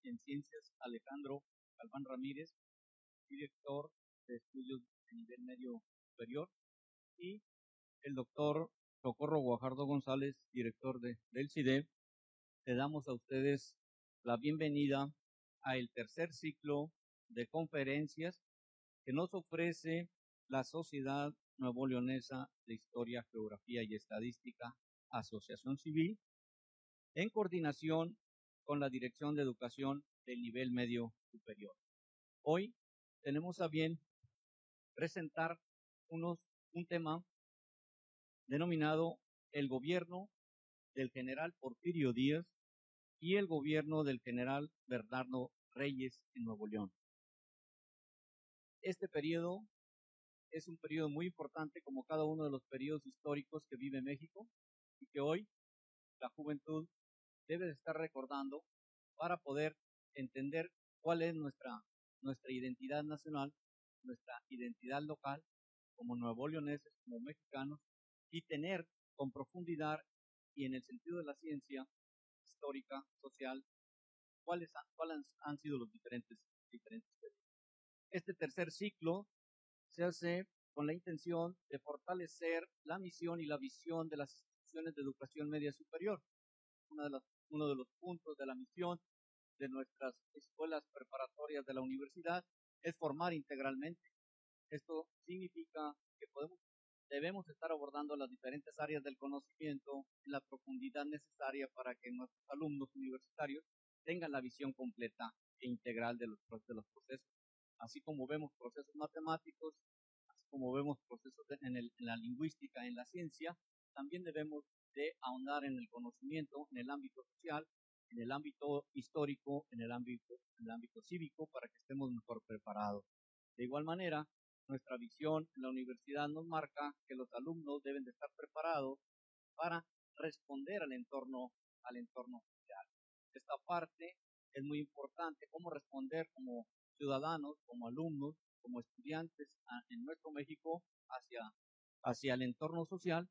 en Ciencias Alejandro Galván Ramírez, director de estudios de nivel medio superior, y el doctor Socorro Guajardo González, director del CIDE. Le damos a ustedes la bienvenida a el tercer ciclo de conferencias que nos ofrece la Sociedad Nuevo Leonesa de Historia, Geografía y Estadística, Asociación Civil, en coordinación con la Dirección de Educación del Nivel Medio Superior. Hoy tenemos a bien presentar un tema denominado el gobierno del general Porfirio Díaz y el gobierno del general Bernardo Reyes en Nuevo León. Este periodo es un periodo muy importante, como cada uno de los periodos históricos que vive México, y que hoy la juventud debe de estar recordando para poder entender cuál es nuestra identidad nacional, nuestra identidad local, como nuevo leoneses, como mexicanos, y tener con profundidad y en el sentido de la ciencia histórica, social, cuáles han sido los diferentes periodos. Este tercer ciclo se hace con la intención de fortalecer la misión y la visión de las instituciones de educación media superior. Uno de los puntos de la misión de nuestras escuelas preparatorias de la universidad es formar integralmente. Esto significa que debemos estar abordando las diferentes áreas del conocimiento en la profundidad necesaria para que nuestros alumnos universitarios tengan la visión completa e integral de los procesos. Así como vemos procesos matemáticos, así como vemos procesos en la lingüística, en la ciencia, también debemos de ahondar en el conocimiento, en el ámbito social, en el ámbito histórico, en el ámbito cívico, para que estemos mejor preparados. De igual manera, nuestra visión en la universidad nos marca que los alumnos deben de estar preparados para responder al entorno social. Esta parte es muy importante, cómo responder como ciudadanos, como alumnos, como estudiantes en nuestro México hacia el entorno social.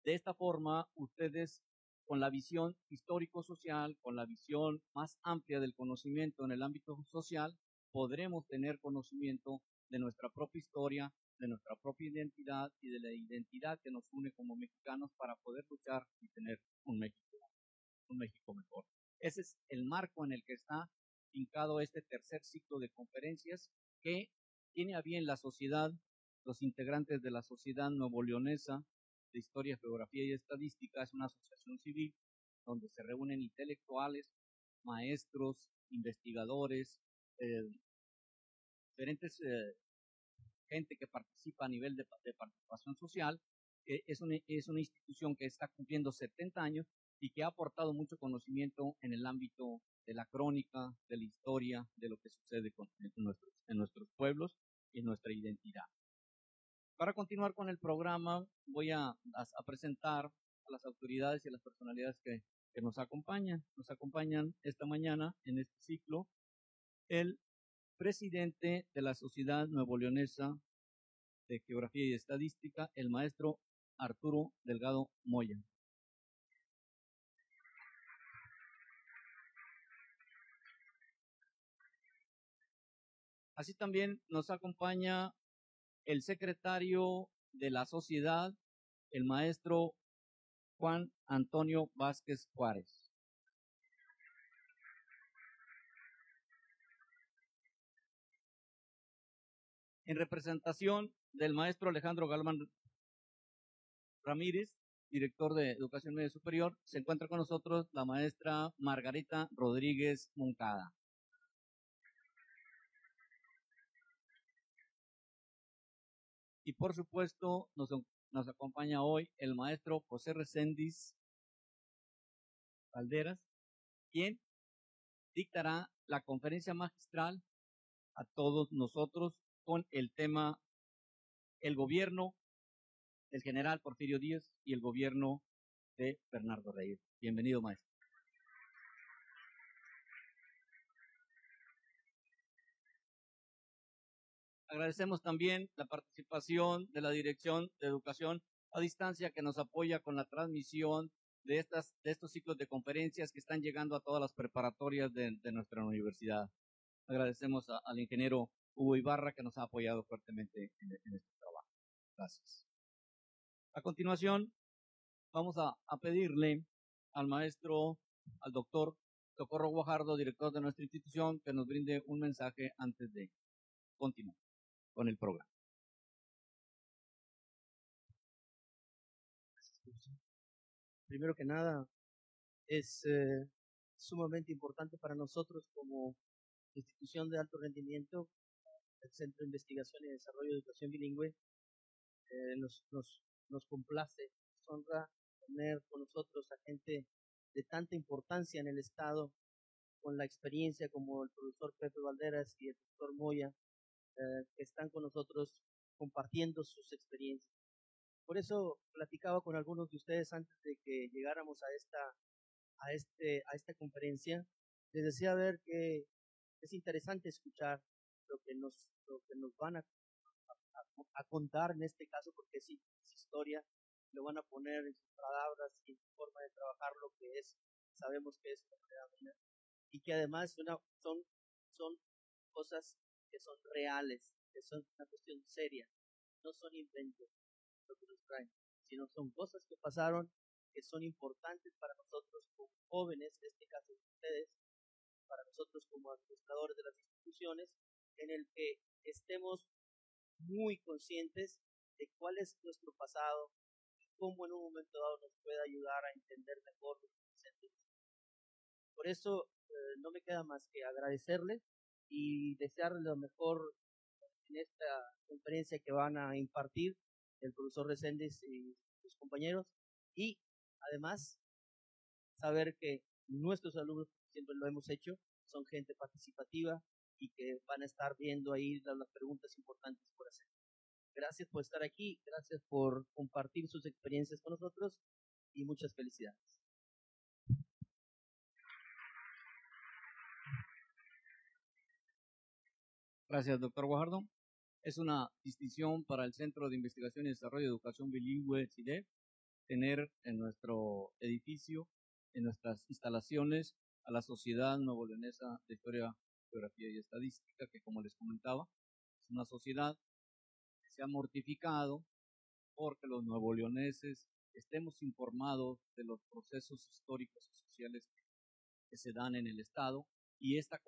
De esta forma, ustedes, con la visión histórico-social, con la visión más amplia del conocimiento en el ámbito social, podremos tener conocimiento de nuestra propia historia, de nuestra propia identidad y de la identidad que nos une como mexicanos para poder luchar y tener un México mejor. Ese es el marco en el que está fincado este tercer ciclo de conferencias que tiene a bien la sociedad, los integrantes de la Sociedad Nuevo Leonesa de Historia, Geografía y Estadística. Es una asociación civil donde se reúnen intelectuales, maestros, investigadores, diferentes gente que participa a nivel de participación social. Es una institución que está cumpliendo 70 años y que ha aportado mucho conocimiento en el ámbito de la crónica, de la historia, de lo que sucede en nuestros pueblos y en nuestra identidad. Para continuar con el programa, voy a presentar a las autoridades y a las personalidades que nos acompañan. Nos acompañan esta mañana en este ciclo el presidente de la Sociedad Nuevo Leonesa de Geografía y Estadística, el maestro Arturo Delgado Moya. Así también nos acompaña el secretario de la sociedad, el maestro Juan Antonio Vázquez Juárez. En representación del maestro Alejandro Galván Ramírez, director de Educación Media Superior, se encuentra con nosotros la maestra Margarita Rodríguez Moncada. Y por supuesto nos acompaña hoy el maestro José Reséndiz Calderas, quien dictará la conferencia magistral a todos nosotros con el tema el gobierno del general Porfirio Díaz y el gobierno de Bernardo Reyes. Bienvenido, maestro. Agradecemos también la participación de la Dirección de Educación a distancia que nos apoya con la transmisión de estos ciclos de conferencias que están llegando a todas las preparatorias de nuestra universidad. Agradecemos al ingeniero Hugo Ibarra que nos ha apoyado fuertemente en este trabajo. Gracias. A continuación, vamos a pedirle al maestro, al doctor Socorro Guajardo, director de nuestra institución, que nos brinde un mensaje antes de continuar con el programa. Primero que nada, es sumamente importante para nosotros como institución de alto rendimiento, el Centro de Investigación y Desarrollo de Educación Bilingüe. Nos complace, nos honra tener con nosotros a gente de tanta importancia en el Estado, con la experiencia como el profesor Pepe Valderas y el doctor Moya, que están con nosotros compartiendo sus experiencias. Por eso platicaba con algunos de ustedes antes de que llegáramos a esta conferencia. Les decía ver que es interesante escuchar lo que nos van a contar en este caso, porque es historia, lo van a poner en sus palabras y en su forma de trabajar lo que es, sabemos que es una manera, y que además son cosas que son reales, que son una cuestión seria, no son inventos lo que nos traen, sino son cosas que pasaron, que son importantes para nosotros como jóvenes, en este caso de ustedes, para nosotros como administradores de las instituciones, en el que estemos muy conscientes de cuál es nuestro pasado y cómo en un momento dado nos puede ayudar a entender mejor lo que presente. Por eso no me queda más que agradecerle y desearle lo mejor en esta conferencia que van a impartir el profesor Reséndez y sus compañeros, y además saber que nuestros alumnos, siempre lo hemos hecho, son gente participativa y que van a estar viendo ahí las preguntas importantes por hacer. Gracias por estar aquí, gracias por compartir sus experiencias con nosotros y muchas felicidades. Gracias, doctor Guajardo. Es una distinción para el Centro de Investigación y Desarrollo de Educación Bilingüe, CIDE, tener en nuestro edificio, en nuestras instalaciones, a la Sociedad Nuevo Leonesa de Historia, Geografía y Estadística, que como les comentaba, es una sociedad que se ha mortificado porque los nuevo leoneses estemos informados de los procesos históricos y sociales que se dan en el Estado, y esta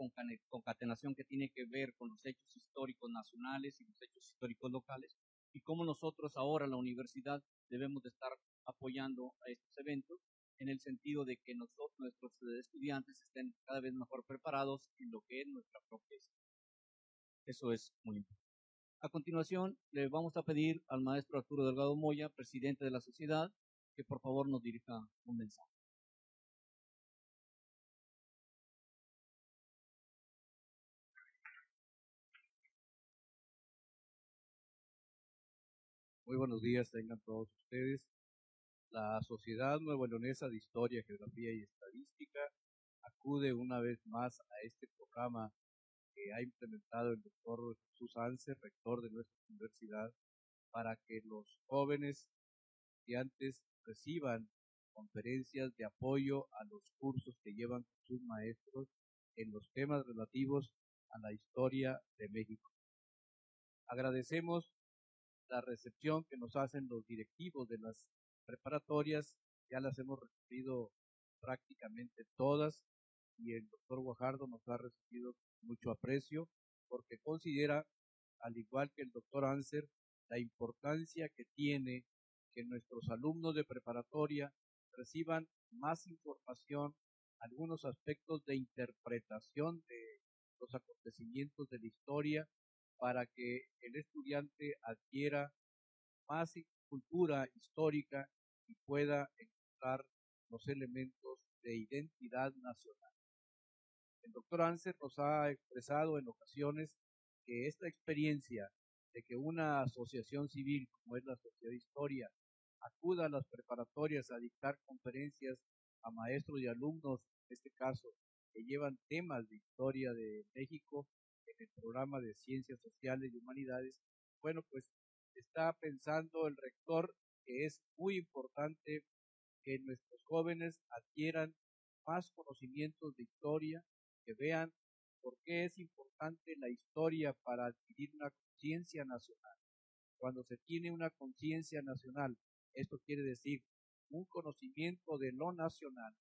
concatenación que tiene que ver con los hechos históricos nacionales y los hechos históricos locales, y cómo nosotros ahora, la universidad, debemos de estar apoyando a estos eventos en el sentido de que nuestros estudiantes estén cada vez mejor preparados en lo que es nuestra propia historia. Eso es muy importante. A continuación, le vamos a pedir al maestro Arturo Delgado Moya, presidente de la sociedad, que por favor nos dirija un mensaje. Muy buenos días tengan todos ustedes. La Sociedad Nuevo Leonesa de Historia, Geografía y Estadística acude una vez más a este programa que ha implementado el doctor Jesús Anser, rector de nuestra universidad, para que los jóvenes estudiantes reciban conferencias de apoyo a los cursos que llevan sus maestros en los temas relativos a la historia de México. Agradecemos la recepción que nos hacen los directivos de las preparatorias, ya las hemos recibido prácticamente todas, y el doctor Guajardo nos ha recibido mucho aprecio porque considera, al igual que el doctor Anser, la importancia que tiene que nuestros alumnos de preparatoria reciban más información, algunos aspectos de interpretación de los acontecimientos de la historia, para que el estudiante adquiera más cultura histórica y pueda encontrar los elementos de identidad nacional. El doctor Anser nos ha expresado en ocasiones que esta experiencia de que una asociación civil como es la Sociedad de Historia acuda a las preparatorias a dictar conferencias a maestros y alumnos, en este caso, que llevan temas de historia de México en el programa de Ciencias Sociales y Humanidades. Bueno, pues está pensando el rector que es muy importante que nuestros jóvenes adquieran más conocimientos de historia, que vean por qué es importante la historia para adquirir una conciencia nacional. Cuando se tiene una conciencia nacional, esto quiere decir un conocimiento de lo nacional,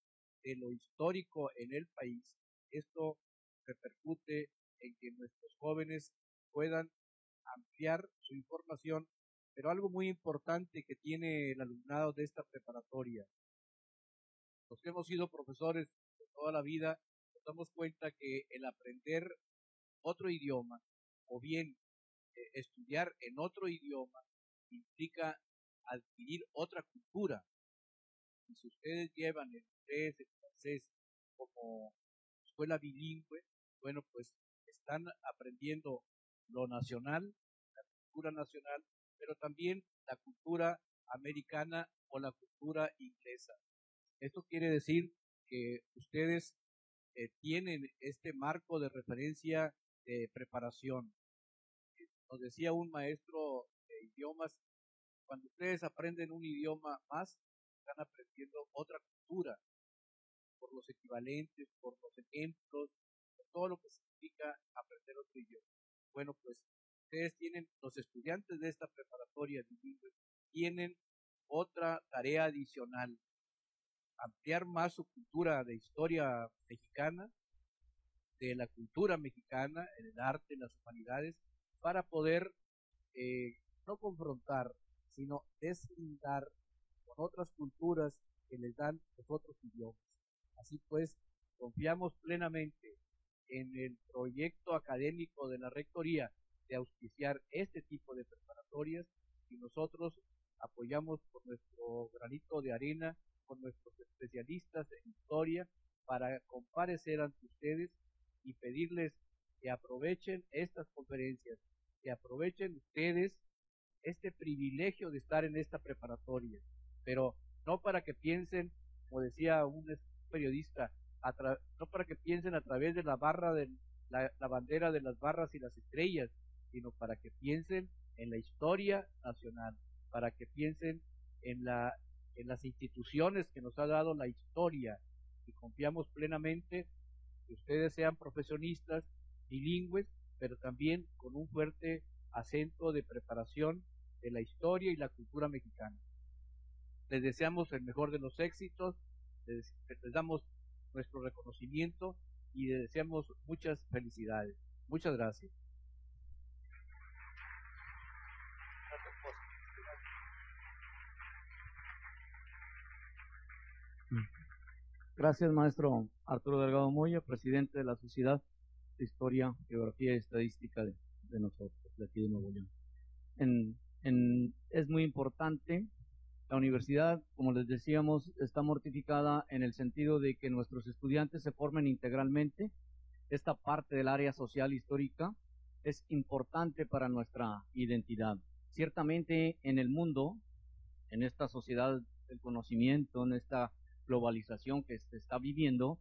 de lo histórico en el país. Esto repercute en que nuestros jóvenes puedan ampliar su información, pero algo muy importante que tiene el alumnado de esta preparatoria. Los que hemos sido profesores de toda la vida, nos damos cuenta que el aprender otro idioma o bien estudiar en otro idioma implica adquirir otra cultura. Y si ustedes llevan el inglés, el francés como escuela bilingüe, bueno, pues están aprendiendo lo nacional, la cultura nacional, pero también la cultura americana o la cultura inglesa. Esto quiere decir que ustedes tienen este marco de referencia de preparación. Nos decía un maestro de idiomas, cuando ustedes aprenden un idioma más, están aprendiendo otra cultura, por los equivalentes, por los ejemplos, por todo lo que significa aprender otro idioma. Bueno, pues ustedes tienen, los estudiantes de esta preparatoria bilingüe, tienen otra tarea adicional, ampliar más su cultura de historia mexicana, de la cultura mexicana, en el arte, en las humanidades, para poder no confrontar, sino deslindar con otras culturas que les dan los otros idiomas. Así pues, confiamos plenamente en el proyecto académico de la Rectoría de auspiciar este tipo de preparatorias y nosotros apoyamos con nuestro granito de arena, con nuestros especialistas en historia, para comparecer ante ustedes y pedirles que aprovechen estas conferencias, que aprovechen ustedes este privilegio de estar en esta preparatoria, pero no para que piensen, como decía un periodista, no para que piensen a través de la barra de la bandera de las barras y las estrellas, sino para que piensen en la historia nacional, para que piensen en las instituciones que nos ha dado la historia, y confiamos plenamente que ustedes sean profesionistas bilingües, pero también con un fuerte acento de preparación de la historia y la cultura mexicana. Les deseamos el mejor de los éxitos, les damos nuestro reconocimiento y les deseamos muchas felicidades. Muchas gracias. Gracias, maestro Arturo Delgado Moya, presidente de la Sociedad de Historia, Geografía y Estadística de nosotros, de aquí de Nuevo León. Es muy importante. La universidad, como les decíamos, está mortificada en el sentido de que nuestros estudiantes se formen integralmente. Esta parte del área social histórica es importante para nuestra identidad. Ciertamente en el mundo, en esta sociedad del conocimiento, en esta globalización que se está viviendo,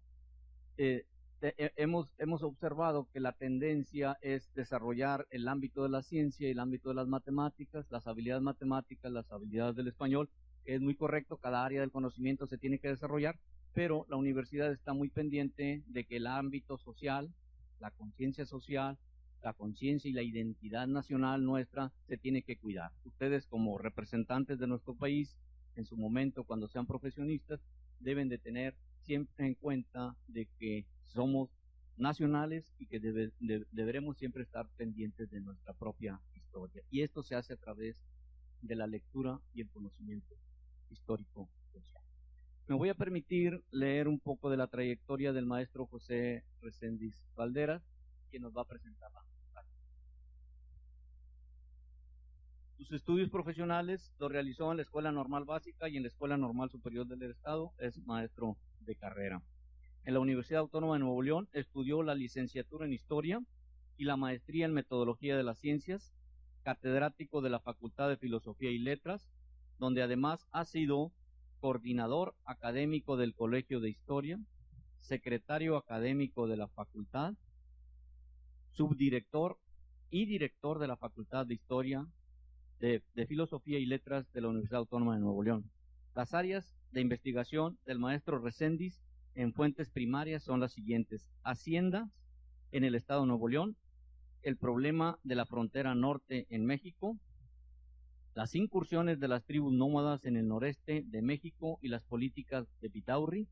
hemos observado que la tendencia es desarrollar el ámbito de la ciencia y el ámbito de las matemáticas, las habilidades matemáticas, las habilidades del español. Es muy correcto, cada área del conocimiento se tiene que desarrollar, pero la universidad está muy pendiente de que el ámbito social, la conciencia social, la conciencia y la identidad nacional nuestra se tiene que cuidar. Ustedes, como representantes de nuestro país, en su momento, cuando sean profesionistas, deben de tener siempre en cuenta de que somos nacionales y que deberemos siempre estar pendientes de nuestra propia historia. Y esto se hace a través de la lectura y el conocimiento histórico social. Me voy a permitir leer un poco de la trayectoria del maestro José Reséndiz Valderas, quien nos va a presentar. Sus estudios profesionales los realizó en la Escuela Normal Básica y en la Escuela Normal Superior del Estado. Es maestro de carrera. En la Universidad Autónoma de Nuevo León estudió la licenciatura en Historia y la maestría en Metodología de las Ciencias, catedrático de la Facultad de Filosofía y Letras, donde además ha sido coordinador académico del Colegio de Historia, secretario académico de la Facultad, subdirector y director de la Facultad de Historia, de Filosofía y Letras de la Universidad Autónoma de Nuevo León. Las áreas de investigación del maestro Reséndiz en fuentes primarias son las siguientes: Hacienda en el Estado de Nuevo León, el problema de la frontera norte en México, las incursiones de las tribus nómadas en el noreste de México y las políticas de Vidaurri,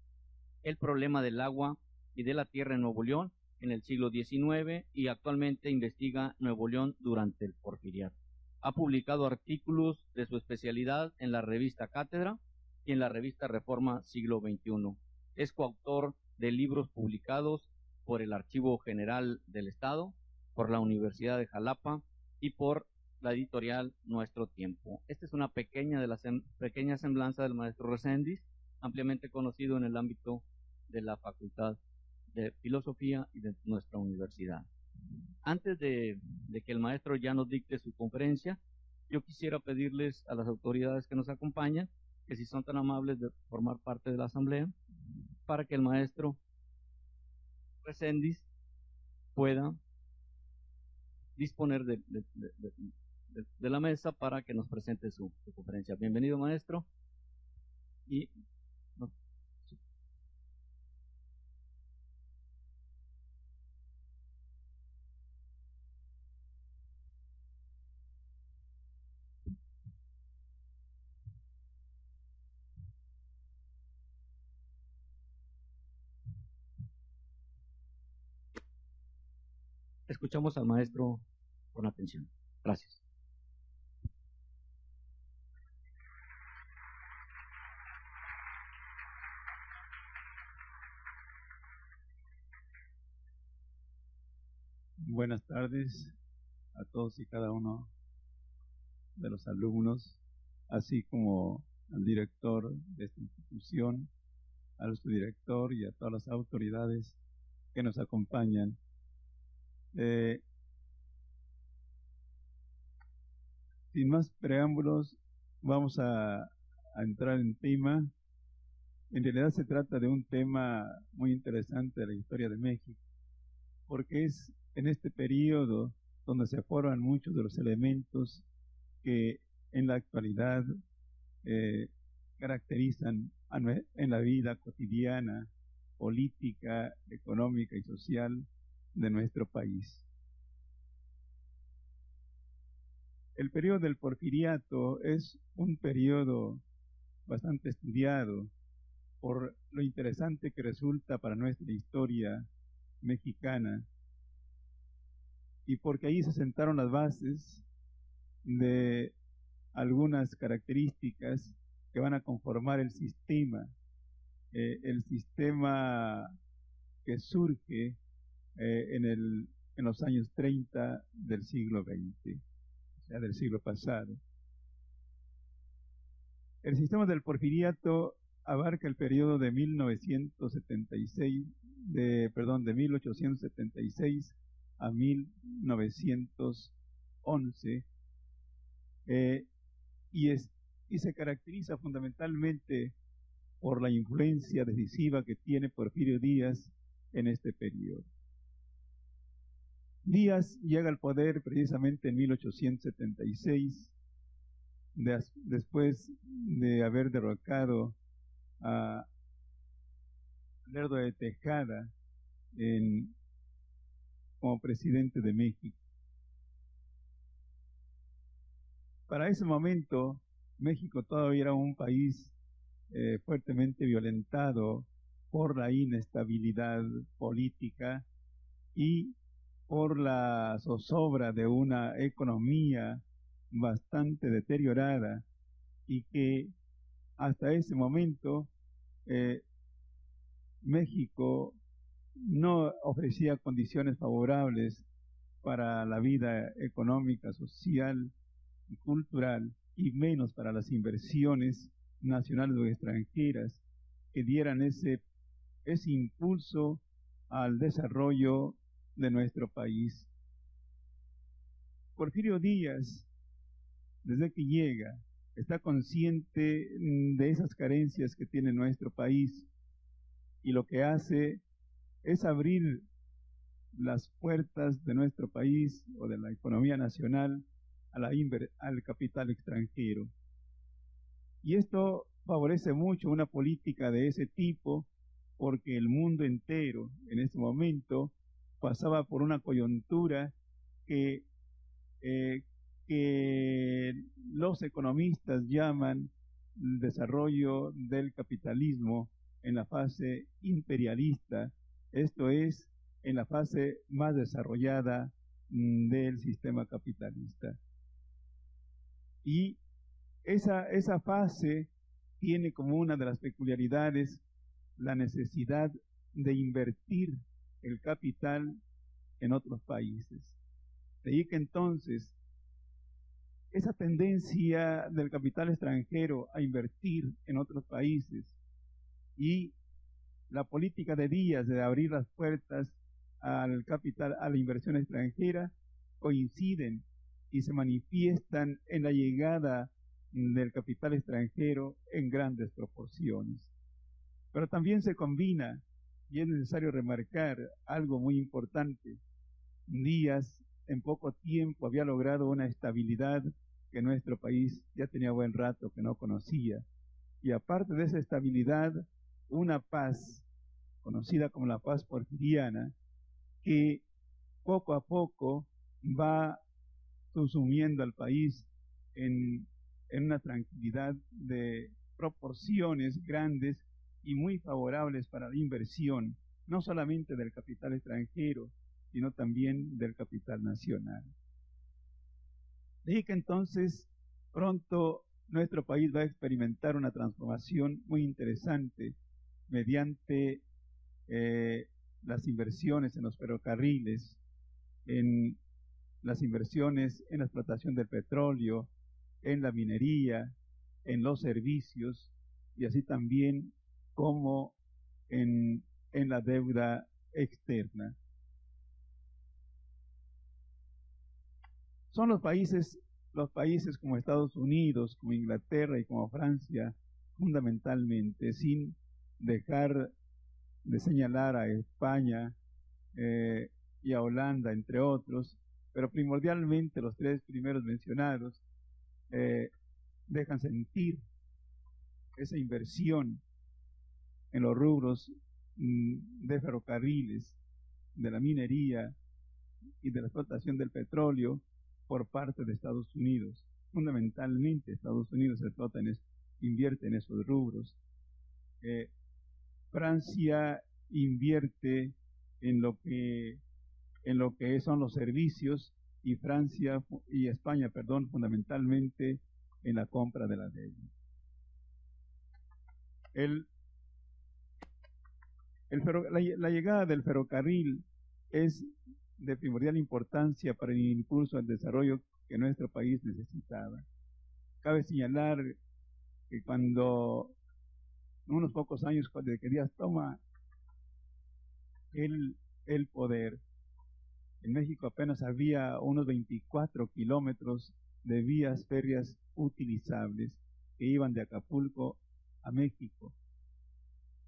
el problema del agua y de la tierra en Nuevo León en el siglo XIX, y actualmente investiga Nuevo León durante el Porfiriato. Ha publicado artículos de su especialidad en la revista Cátedra y en la revista Reforma Siglo XXI. Es coautor de libros publicados por el Archivo General del Estado, por la Universidad de Jalapa y por la editorial Nuestro Tiempo. Esta es una pequeña semblanza del maestro Reséndiz, ampliamente conocido en el ámbito de la Facultad de Filosofía y de nuestra universidad. Antes de que el maestro ya nos dicte su conferencia, yo quisiera pedirles a las autoridades que nos acompañan que si son tan amables de formar parte de la asamblea, para que el maestro Reséndiz pueda disponer de la mesa para que nos presente su conferencia. Bienvenido, maestro. Y escuchamos al maestro con atención. Gracias. Buenas tardes a todos y cada uno de los alumnos, así como al director de esta institución, al subdirector y a todas las autoridades que nos acompañan. Sin más preámbulos, vamos a entrar en tema. En realidad se trata de un tema muy interesante de la historia de México, porque es en este periodo donde se forman muchos de los elementos que en la actualidad caracterizan en la vida cotidiana, política, económica y social de nuestro país. El periodo del Porfiriato es un periodo bastante estudiado por lo interesante que resulta para nuestra historia mexicana y porque ahí se sentaron las bases de algunas características que van a conformar el sistema que surge en los años 30 del siglo XX, o sea, del siglo pasado. El sistema del Porfiriato abarca el periodo de 1876 a 1911, y se caracteriza fundamentalmente por la influencia decisiva que tiene Porfirio Díaz en este periodo. Díaz llega al poder precisamente en 1876, después de haber derrocado a Lerdo de Tejada como presidente de México. Para ese momento, México todavía era un país fuertemente violentado por la inestabilidad política y por la zozobra de una economía bastante deteriorada, y que hasta ese momento México no ofrecía condiciones favorables para la vida económica, social y cultural, y menos para las inversiones nacionales o extranjeras que dieran ese impulso al desarrollo de nuestro país. Porfirio Díaz, desde que llega, está consciente de esas carencias que tiene nuestro país, y lo que hace es abrir las puertas de nuestro país o de la economía nacional al capital extranjero. Y esto favorece mucho una política de ese tipo porque el mundo entero en ese momento pasaba por una coyuntura que los economistas llaman el desarrollo del capitalismo en la fase imperialista, esto es, en la fase más desarrollada del sistema capitalista. Y esa fase tiene como una de las peculiaridades la necesidad de invertir el capital en otros países. De ahí que entonces esa tendencia del capital extranjero a invertir en otros países y la política de Díaz de abrir las puertas al capital, a la inversión extranjera, coinciden y se manifiestan en la llegada del capital extranjero en grandes proporciones. Pero también se combina, y es necesario remarcar algo muy importante. Díaz en poco tiempo había logrado una estabilidad que nuestro país ya tenía buen rato que no conocía. Y aparte de esa estabilidad, una paz, conocida como la paz porfiriana, que poco a poco va subsumiendo al país en una tranquilidad de proporciones grandes y muy favorables para la inversión, no solamente del capital extranjero, sino también del capital nacional. De ahí que entonces pronto nuestro país va a experimentar una transformación muy interesante mediante las inversiones en los ferrocarriles, en las inversiones en la explotación del petróleo, en la minería, en los servicios y así también como en la deuda externa. Son los países como Estados Unidos, como Inglaterra y como Francia, fundamentalmente, sin dejar de señalar a España y a Holanda, entre otros, pero primordialmente los tres primeros mencionados dejan sentir esa inversión en los rubros de ferrocarriles, de la minería y de la explotación del petróleo por parte de Estados Unidos. Fundamentalmente Estados Unidos invierte en esos rubros. Francia invierte en lo que son los servicios y España, fundamentalmente en la compra de la deuda. La llegada del ferrocarril es de primordial importancia para el impulso al desarrollo que nuestro país necesitaba. Cabe señalar que cuando, unos pocos años desde que Díaz toma el poder, en México apenas había unos 24 kilómetros de vías férreas utilizables que iban de Acapulco a México.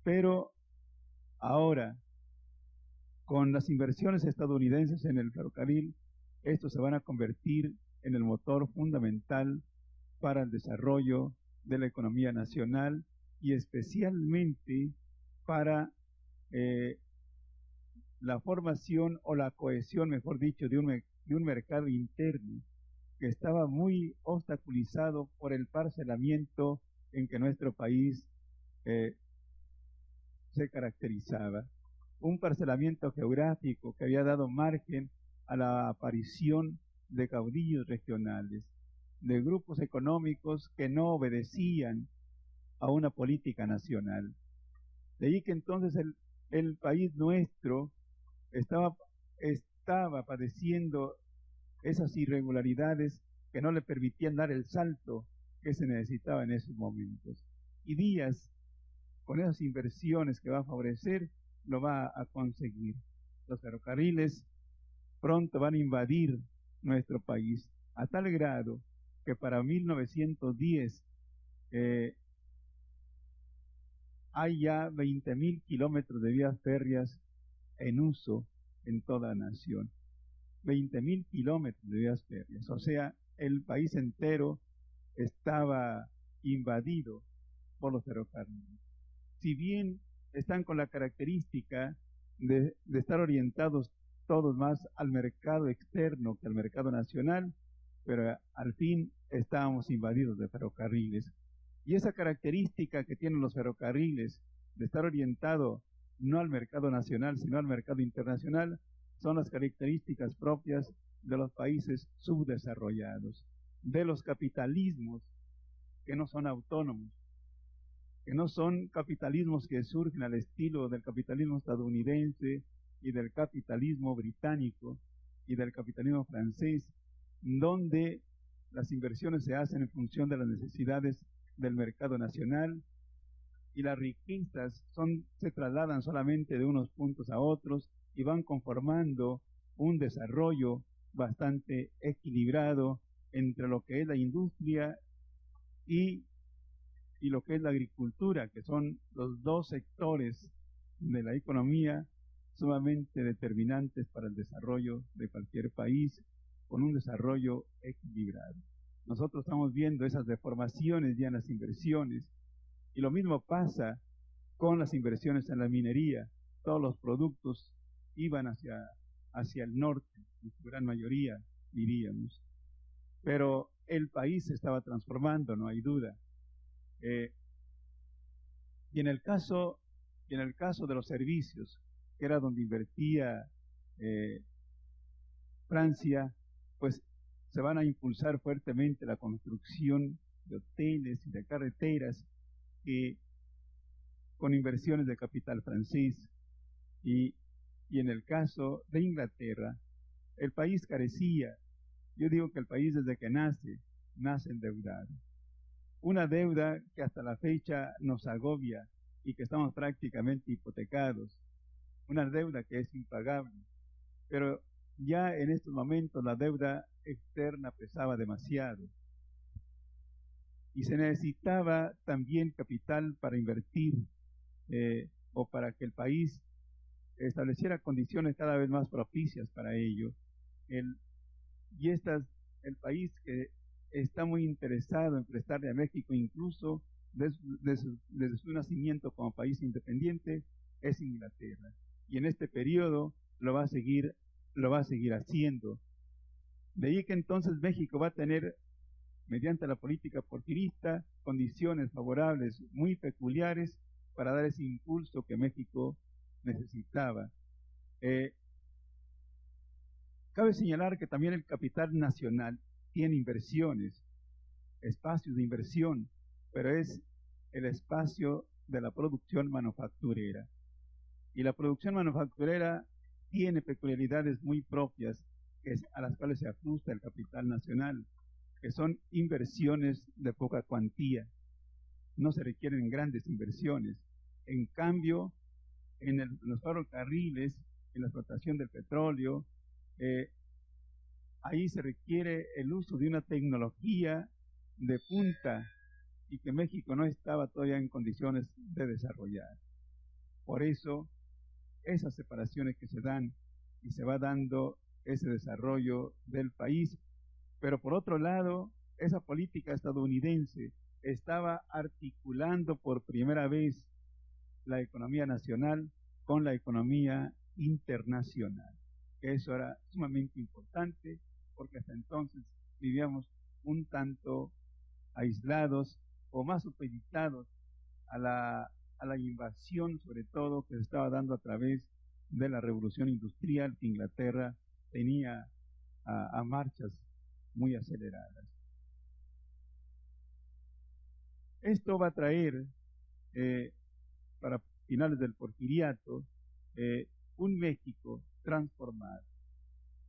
Pero ahora, con las inversiones estadounidenses en el ferrocarril, estos se van a convertir en el motor fundamental para el desarrollo de la economía nacional y especialmente para la formación o la cohesión, mejor dicho, de un mercado interno que estaba muy obstaculizado por el parcelamiento en que nuestro país se caracterizaba. Un parcelamiento geográfico que había dado margen a la aparición de caudillos regionales, de grupos económicos que no obedecían a una política nacional. De ahí que entonces el país nuestro estaba padeciendo esas irregularidades que no le permitían dar el salto que se necesitaba en esos momentos. Y Díaz, con esas inversiones que va a favorecer, lo va a conseguir. Los ferrocarriles pronto van a invadir nuestro país, a tal grado que para 1910 hay ya 20.000 kilómetros de vías férreas en uso en toda la nación. 20.000 kilómetros de vías férreas. O sea, el país entero estaba invadido por los ferrocarriles. Si bien están con la característica de estar orientados todos más al mercado externo que al mercado nacional, pero al fin estábamos invadidos de ferrocarriles. Y esa característica que tienen los ferrocarriles de estar orientado no al mercado nacional, sino al mercado internacional, son las características propias de los países subdesarrollados, de los capitalismos que no son autónomos, que no son capitalismos que surgen al estilo del capitalismo estadounidense y del capitalismo británico y del capitalismo francés, donde las inversiones se hacen en función de las necesidades del mercado nacional y las riquezas se trasladan solamente de unos puntos a otros y van conformando un desarrollo bastante equilibrado entre lo que es la industria y lo que es la agricultura, que son los dos sectores de la economía sumamente determinantes para el desarrollo de cualquier país, con un desarrollo equilibrado. Nosotros estamos viendo esas deformaciones ya en las inversiones, y lo mismo pasa con las inversiones en la minería. Todos los productos iban hacia el norte, en su gran mayoría, diríamos. Pero el país se estaba transformando, no hay duda. Y en el caso de los servicios, que era donde invertía Francia, pues se van a impulsar fuertemente la construcción de hoteles y de carreteras con inversiones de capital francés. Y en el caso de Inglaterra, el país carecía. Yo digo que el país desde que nace endeudado. Una deuda que hasta la fecha nos agobia y que estamos prácticamente hipotecados. Una deuda que es impagable. Pero ya en estos momentos la deuda externa pesaba demasiado. Y se necesitaba también capital para invertir o para que el país estableciera condiciones cada vez más propicias para ello. El país que está muy interesado en prestarle a México, incluso desde su nacimiento como país independiente, es Inglaterra. Y en este periodo lo va a seguir haciendo. De ahí que entonces México va a tener, mediante la política porfirista, condiciones favorables muy peculiares para dar ese impulso que México necesitaba. Cabe señalar que también el capital nacional tiene inversiones, espacios de inversión, pero es el espacio de la producción manufacturera. Y la producción manufacturera tiene peculiaridades muy propias a las cuales se ajusta el capital nacional, que son inversiones de poca cuantía. No se requieren grandes inversiones. En cambio, en los ferrocarriles, en la explotación del petróleo, ahí se requiere el uso de una tecnología de punta y que México no estaba todavía en condiciones de desarrollar. Por eso, esas separaciones que se dan y se va dando ese desarrollo del país. Pero por otro lado, esa política estadounidense estaba articulando por primera vez la economía nacional con la economía internacional. Eso era sumamente importante porque hasta entonces vivíamos un tanto aislados o más supeditados a la invasión, sobre todo, que se estaba dando a través de la revolución industrial que Inglaterra tenía a marchas muy aceleradas. Esto va a traer, para finales del Porfiriato, un México transformado,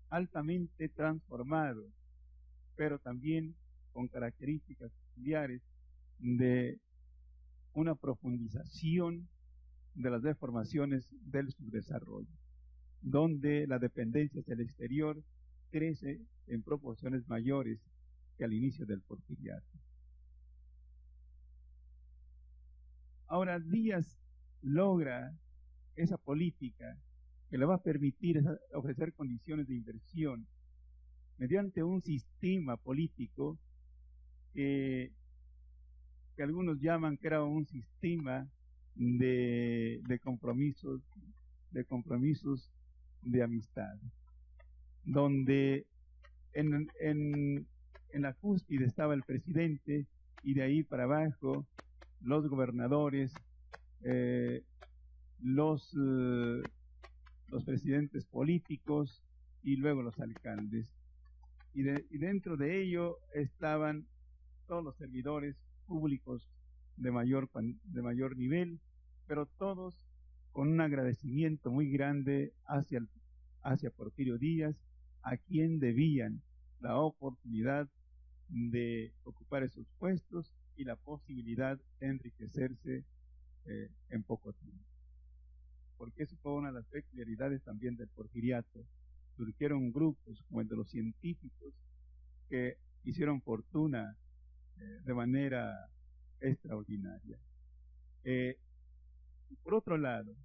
altamente transformado, pero también con características peculiares de una profundización de las deformaciones del subdesarrollo, donde la dependencia hacia el exterior crece en proporciones mayores que al inicio del Porfiriato. Ahora, Díaz logra esa política que le va a permitir ofrecer condiciones de inversión mediante un sistema político que algunos llaman que era un sistema de compromisos de amistad, donde en la cúspide estaba el presidente y de ahí para abajo los gobernadores, los presidentes políticos y luego los alcaldes. Y dentro de ello estaban todos los servidores públicos de mayor nivel, pero todos con un agradecimiento muy grande hacia Porfirio Díaz, a quien debían la oportunidad de ocupar esos puestos y la posibilidad de enriquecerse en poco tiempo. Porque eso fue una de las peculiaridades también del porfiriato. Surgieron grupos como el de los científicos que hicieron fortuna de manera extraordinaria. Por otro lado,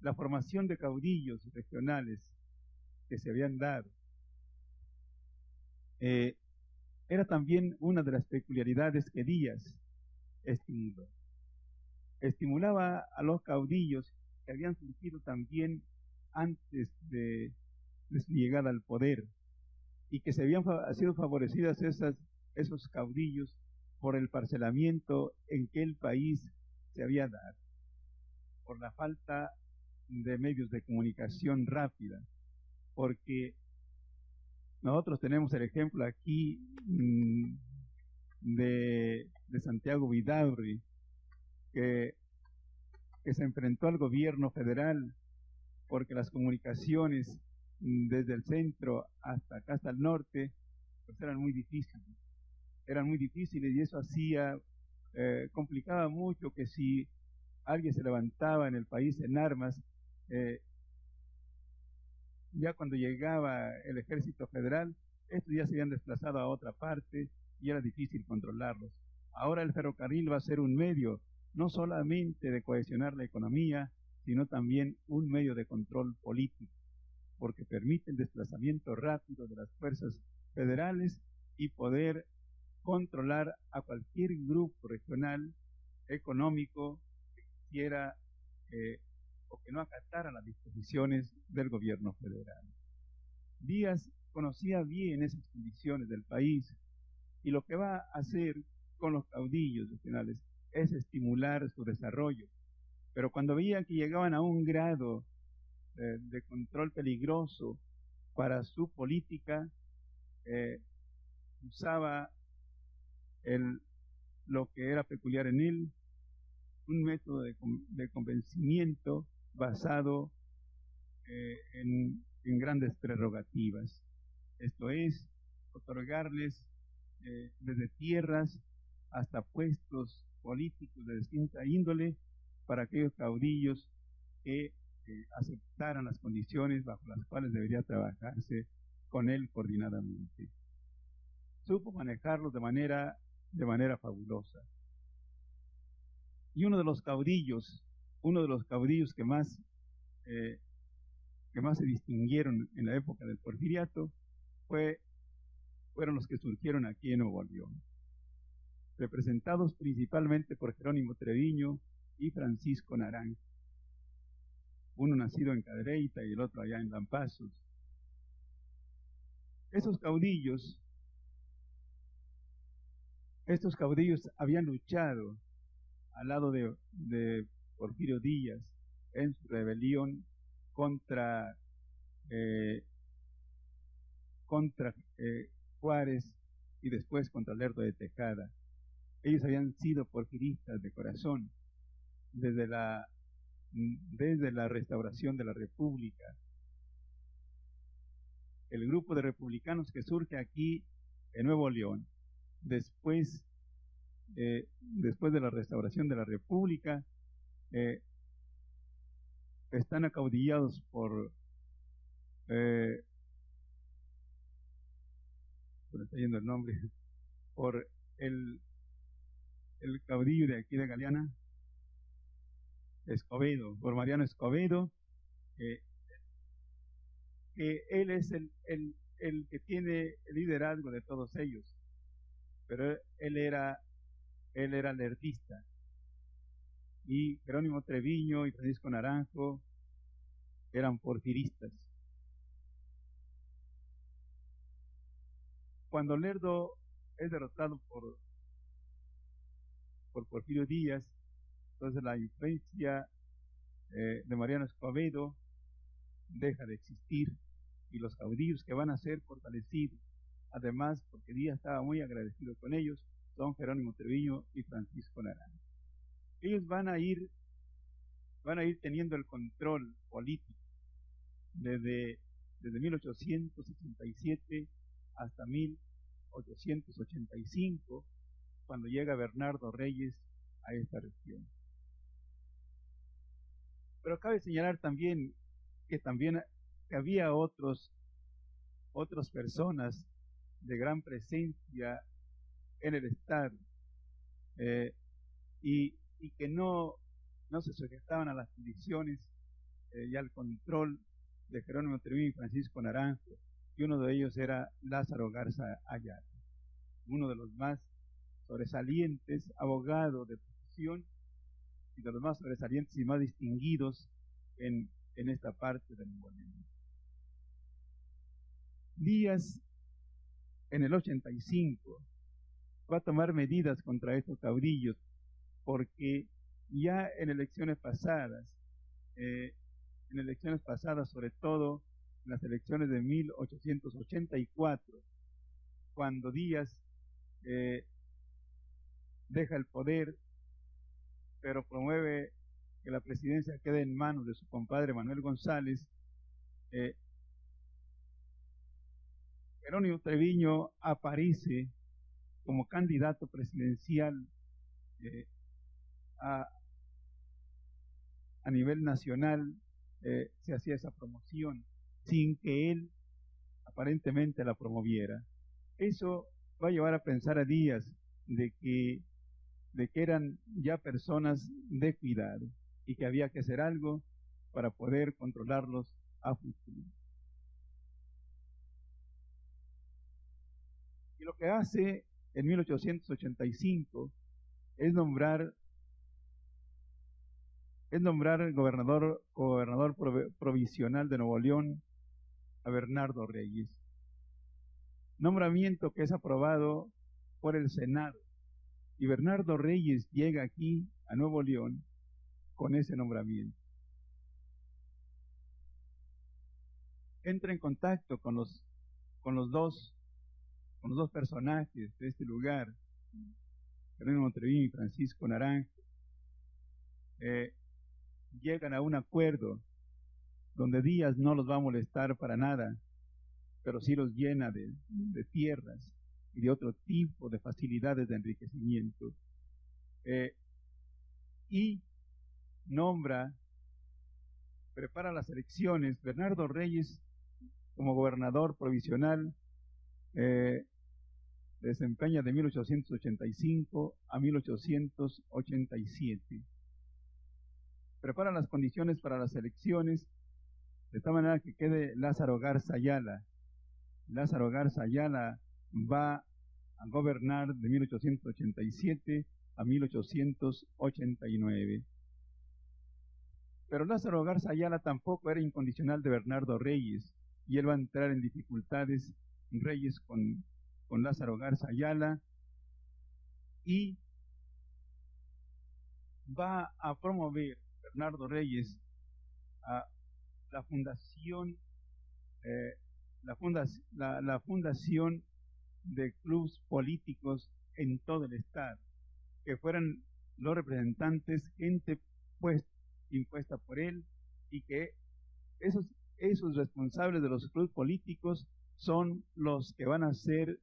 la formación de caudillos regionales que se habían dado era también una de las peculiaridades que Díaz estimuló. Estimulaba a los caudillos que habían surgido también antes de su llegada al poder y que se habían sido favorecidas esos caudillos por el parcelamiento en que el país se había dado, por la falta de medios de comunicación rápida, porque nosotros tenemos el ejemplo aquí de Santiago Vidaurri, que se enfrentó al gobierno federal porque las comunicaciones desde el centro hasta acá, hasta el norte, pues eran muy difíciles y eso complicaba mucho que si alguien se levantaba en el país en armas, ya cuando llegaba el ejército federal, estos ya se habían desplazado a otra parte y era difícil controlarlos. Ahora el ferrocarril va a ser un medio no solamente de cohesionar la economía, sino también un medio de control político, porque permite el desplazamiento rápido de las fuerzas federales y poder controlar a cualquier grupo regional económico que quisiera o que no acatara las disposiciones del gobierno federal. Díaz conocía bien esas condiciones del país y lo que va a hacer con los caudillos regionales es estimular su desarrollo. Pero cuando veía que llegaban a un grado de control peligroso para su política, usaba lo que era peculiar en él, un método de convencimiento basado en grandes prerrogativas. Esto es, otorgarles desde tierras hasta puestos políticos de distinta índole para aquellos caudillos que aceptaran las condiciones bajo las cuales debería trabajarse con él coordinadamente. Supo manejarlos de manera fabulosa. Y uno de los caudillos que más se distinguieron en la época del porfiriato fueron los que surgieron aquí en Nuevo León, representados principalmente por Jerónimo Treviño y Francisco Naranjo, uno nacido en Cadereyta y el otro allá en Lampazos. Estos caudillos habían luchado al lado de Porfirio Díaz en su rebelión contra Juárez y después contra Lerdo de Tejada. Ellos habían sido porfiristas de corazón desde la restauración de la República. El grupo de republicanos que surge aquí en Nuevo León, después de la restauración de la República, están acaudillados por está yendo el nombre, por el caudillo de aquí de Galeana, Escobedo, por Mariano Escobedo, que él es el el que tiene el liderazgo de todos ellos, pero él era lerdista. Y Jerónimo Treviño y Francisco Naranjo eran porfiristas. Cuando Lerdo es derrotado por Porfirio Díaz, entonces la influencia de Mariano Escobedo deja de existir y los caudillos que van a ser fortalecidos, además porque Díaz estaba muy agradecido con ellos, son Jerónimo Treviño y Francisco Naranjo. Ellos van a ir teniendo el control político desde 1867 hasta 1885, cuando llega Bernardo Reyes a esta región. Pero cabe señalar también que había otras personas de gran presencia en el Estado y que no se sujetaban a las condiciones y al control de Jerónimo Treviño y Francisco Naranjo, y uno de ellos era Lázaro Garza Ayala, uno de los más sobresalientes abogados de profesión y de los más sobresalientes y más distinguidos en esta parte del Nuevo León. Díaz, en el 85, va a tomar medidas contra estos caudillos, porque ya en elecciones pasadas, sobre todo en las elecciones de 1884, cuando Díaz deja el poder, pero promueve que la presidencia quede en manos de su compadre Manuel González, Jerónimo Treviño aparece como candidato presidencial a nivel nacional. Se hacía esa promoción sin que él aparentemente la promoviera. Eso va a llevar a pensar a Díaz de que eran ya personas de cuidado y que había que hacer algo para poder controlarlos a futuro. Y lo que hace en 1885 es nombrar gobernador provisional de Nuevo León a Bernardo Reyes. Nombramiento que es aprobado por el Senado. Y Bernardo Reyes llega aquí a Nuevo León con ese nombramiento. Entra en contacto con los dos personajes de este lugar, Jerónimo Treviño y Francisco Naranjo. Llegan a un acuerdo donde Díaz no los va a molestar para nada, pero sí los llena de tierras y de otro tipo de facilidades de enriquecimiento. Y prepara las elecciones. Bernardo Reyes, como gobernador provisional, desempeña de 1885 a 1887. Prepara las condiciones para las elecciones de tal manera que quede Lázaro Garza Ayala. Lázaro Garza Ayala va a gobernar de 1887 a 1889. Pero Lázaro Garza Ayala tampoco era incondicional de Bernardo Reyes, y él va a entrar en dificultades, Reyes con Lázaro Garza Ayala, y va a promover Bernardo Reyes a la fundación de clubes políticos en todo el estado, que fueran los representantes, gente impuesta por él, y que esos responsables de los clubes políticos son los que van a ser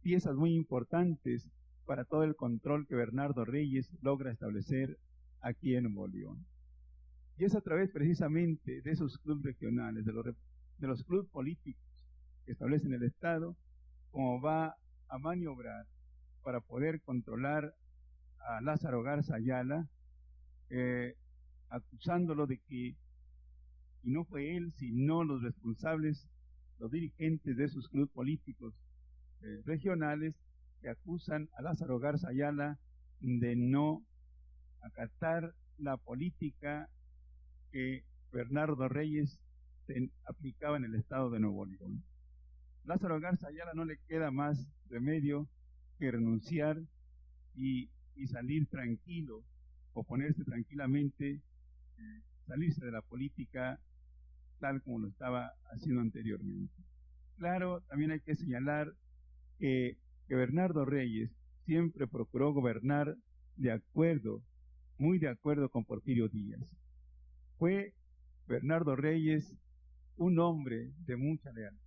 piezas muy importantes para todo el control que Bernardo Reyes logra establecer aquí en Nuevo León. Y es a través precisamente de esos clubes regionales, de los clubes políticos que establecen el Estado, como va a maniobrar para poder controlar a Lázaro Garza Ayala, acusándolo de que y no fue él, sino los responsables, los dirigentes de esos clubes políticos regionales, que acusan a Lázaro Garza Ayala de no acatar la política que Bernardo Reyes aplicaba en el estado de Nuevo León. Lázaro Garza Ayala no le queda más remedio que renunciar y salir tranquilo, o ponerse tranquilamente, salirse de la política tal como lo estaba haciendo anteriormente. Claro, también hay que señalar que Bernardo Reyes siempre procuró gobernar de acuerdo, muy de acuerdo con Porfirio Díaz. Fue Bernardo Reyes un hombre de mucha lealtad.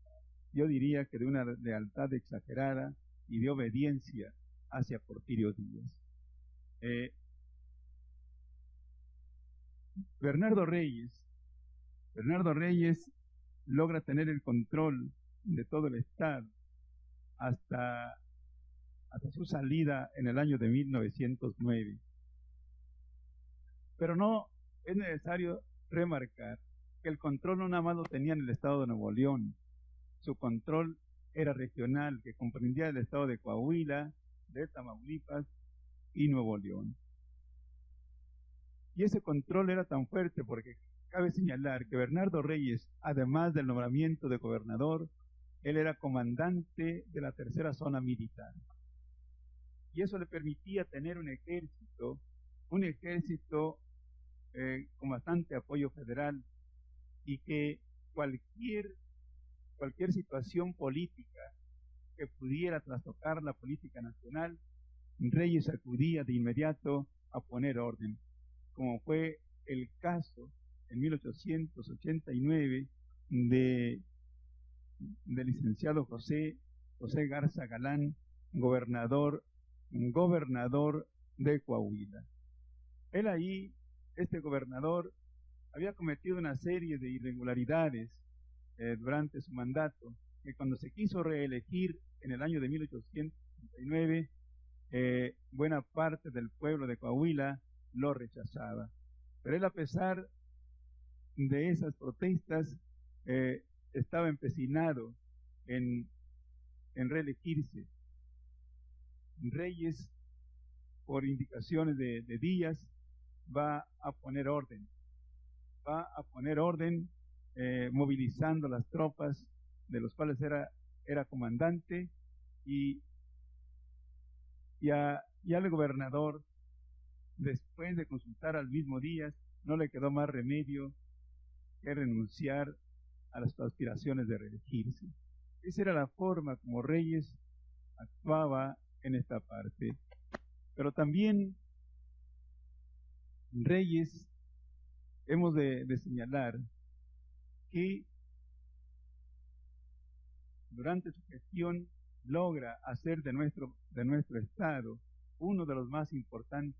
Yo diría que de una lealtad exagerada y de obediencia hacia Porfirio Díaz. Bernardo Reyes logra tener el control de todo el Estado hasta su salida en el año de 1909. Pero no es necesario remarcar que el control no nada más lo tenía en el estado de Nuevo León. Su control era regional, que comprendía el estado de Coahuila, de Tamaulipas y Nuevo León. Y ese control era tan fuerte porque cabe señalar que Bernardo Reyes, además del nombramiento de gobernador, él era comandante de la tercera zona militar. Y eso le permitía tener un ejército con bastante apoyo federal, y que cualquier situación política que pudiera trastocar la política nacional, Reyes acudía de inmediato a poner orden, como fue el caso en 1889 del licenciado José Garza Galán, gobernador de Coahuila. Este gobernador había cometido una serie de irregularidades durante su mandato, que cuando se quiso reelegir en el año de 1889, buena parte del pueblo de Coahuila lo rechazaba. Pero él, a pesar de esas protestas, estaba empecinado en reelegirse. Reyes, por indicaciones de Díaz, va a poner orden, movilizando las tropas de los cuales era comandante, y al gobernador, después de consultar al mismo Díaz, no le quedó más remedio que renunciar a las aspiraciones de reelegirse. Esa era la forma como Reyes actuaba en esta parte. Pero también Reyes, hemos de señalar que durante su gestión logra hacer de nuestro estado uno de los más importantes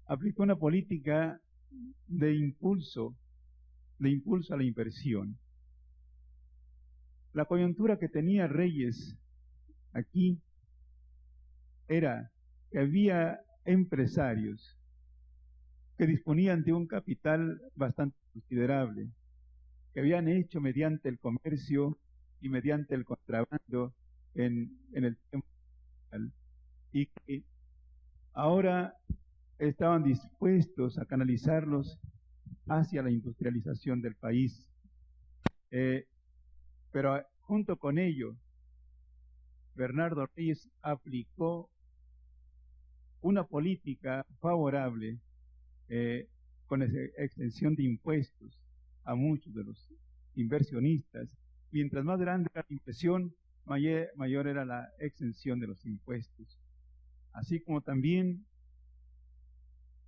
aplicó una política de impulso a la inversión. La coyuntura que tenía Reyes aquí era que había empresarios que disponían de un capital bastante considerable, que habían hecho mediante el comercio y mediante el contrabando en el tiempo, y que ahora estaban dispuestos a canalizarlos hacia la industrialización del país. Pero junto con ello, Bernardo Reyes aplicó una política favorable con exención de impuestos a muchos de los inversionistas. Mientras más grande era la inversión, mayor era la exención de los impuestos. Así como también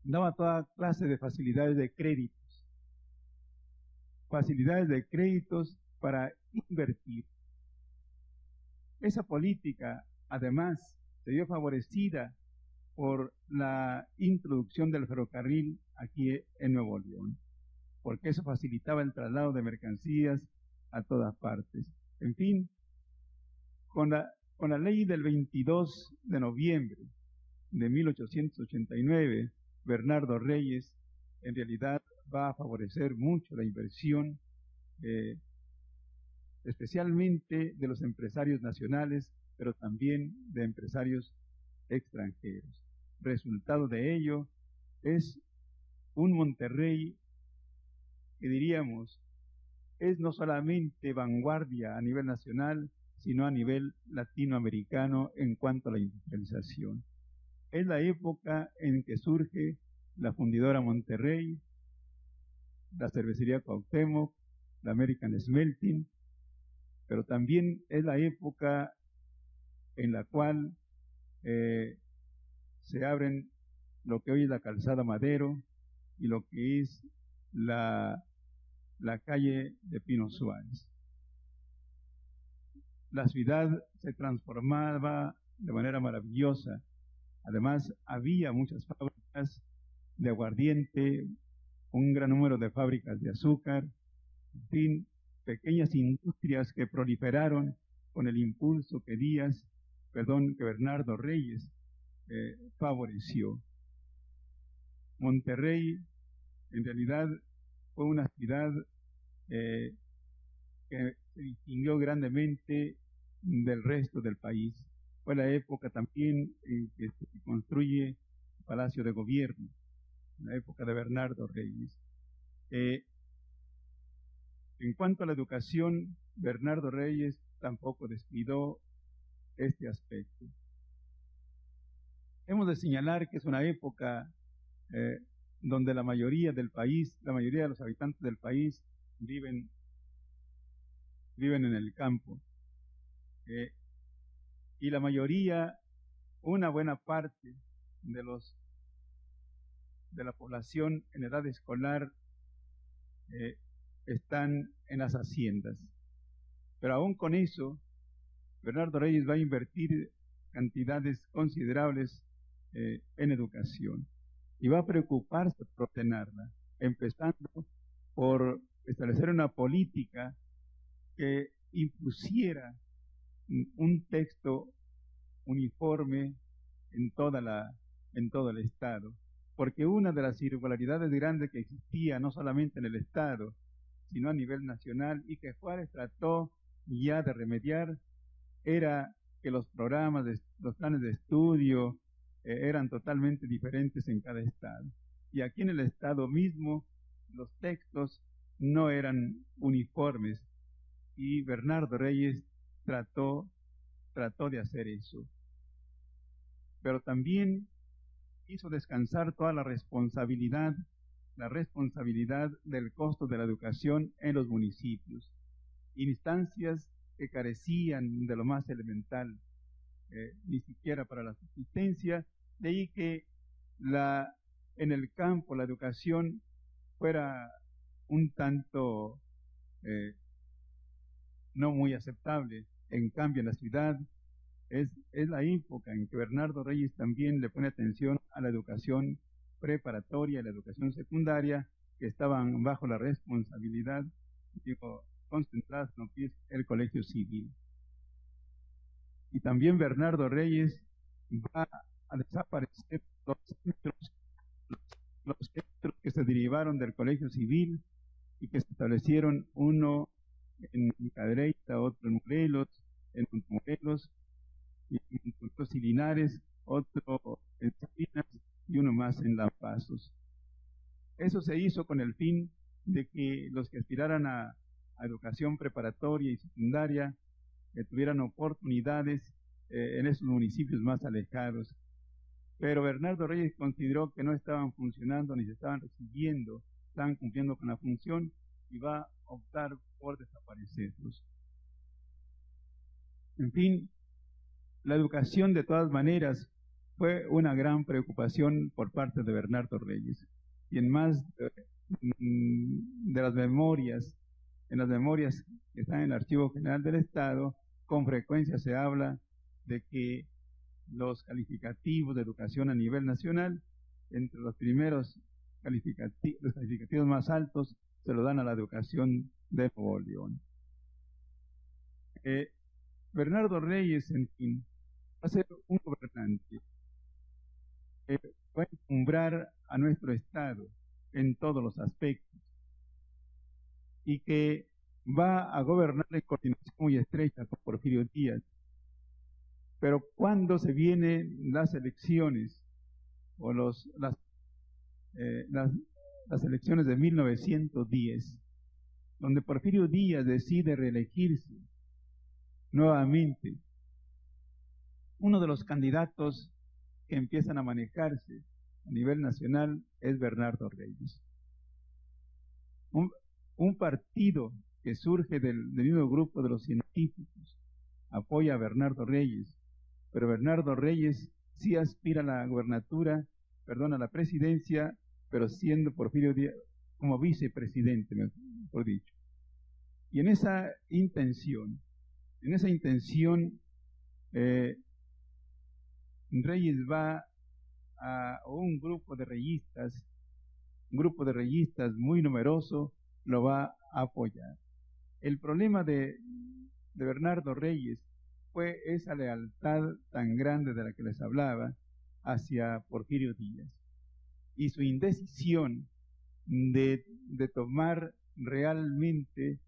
daba toda clase de facilidades de créditos para invertir. Esa política, además, se vio favorecida por la introducción del ferrocarril aquí en Nuevo León, porque eso facilitaba el traslado de mercancías a todas partes. En fin, con la ley del 22 de noviembre de 1889, Bernardo Reyes en realidad va a favorecer mucho la inversión, especialmente de los empresarios nacionales, pero también de empresarios extranjeros. Resultado de ello es un Monterrey que diríamos es no solamente vanguardia a nivel nacional, sino a nivel latinoamericano en cuanto a la industrialización. Es la época en que surge la fundidora Monterrey, la cervecería Cuauhtémoc, la American Smelting, pero también es la época en la cual se abren lo que hoy es la Calzada Madero y lo que es la calle de Pino Suárez. La ciudad se transformaba de manera maravillosa. Además, había muchas fábricas de aguardiente, un gran número de fábricas de azúcar, en fin, pequeñas industrias que proliferaron con el impulso que Bernardo Reyes favoreció. Monterrey, en realidad, fue una ciudad que se distinguió grandemente del resto del país. Fue la época también en que se construye el Palacio de Gobierno, la época de Bernardo Reyes. En cuanto a la educación, Bernardo Reyes tampoco descuidó este aspecto. Hemos de señalar que es una época donde la mayoría del país, la mayoría de los habitantes del país viven en el campo. Y la mayoría, una buena parte de la población en edad escolar están en las haciendas. Pero aún con eso, Bernardo Reyes va a invertir cantidades considerables en educación y va a preocuparse por obtenerla, empezando por establecer una política que impusiera un texto uniforme en todo el Estado, porque una de las irregularidades grandes que existía no solamente en el Estado, sino a nivel nacional, y que Juárez trató ya de remediar, era que los planes de estudio eran totalmente diferentes en cada estado. Y aquí en el estado mismo, los textos no eran uniformes, y Bernardo Reyes trató de hacer eso. Pero también hizo descansar toda la responsabilidad del costo de la educación en los municipios, instancias que carecían de lo más elemental, ni siquiera para la subsistencia, de ahí que en el campo la educación fuera un tanto no muy aceptable. En cambio, en la ciudad es la época en que Bernardo Reyes también le pone atención a la educación preparatoria y la educación secundaria, que estaban bajo la responsabilidad, concentradas en lo que es el colegio civil. Y también Bernardo Reyes va a desaparecer los centros que se derivaron del colegio civil y que se establecieron, uno en Cadereyta, otro en Morelos, y en Linares, otro en Salinas y uno más en Las Pasos. Eso se hizo con el fin de que los que aspiraran a educación preparatoria y secundaria tuvieran oportunidades en esos municipios más alejados. Pero Bernardo Reyes consideró que no estaban funcionando ni se estaban recibiendo, estaban cumpliendo con la función, y va a optar por desaparecerlos. En fin, la educación de todas maneras fue una gran preocupación por parte de Bernardo Reyes. Y en más de las memorias, en las memorias que están en el Archivo General del Estado, con frecuencia se habla de que los calificativos de educación a nivel nacional. Entre los primeros los calificativos más altos se lo dan a la educación de Nuevo León. Bernardo Reyes, en fin, va a ser un gobernante que va a encumbrar a nuestro Estado en todos los aspectos y que va a gobernar en coordinación muy estrecha con Porfirio Díaz. Pero cuando se vienen las elecciones o las elecciones de 1910, donde Porfirio Díaz decide reelegirse nuevamente, uno de los candidatos que empiezan a manejarse a nivel nacional es Bernardo Reyes. Un partido que surge del mismo grupo de los científicos apoya a Bernardo Reyes, pero Bernardo Reyes sí aspira a la gubernatura, a la presidencia, pero siendo Porfirio Díaz como vicepresidente, mejor dicho. Y en esa intención, Reyes va a un grupo de reyistas muy numeroso, lo va a apoyar. El problema de Bernardo Reyes fue esa lealtad tan grande de la que les hablaba hacia Porfirio Díaz y su indecisión de tomar realmente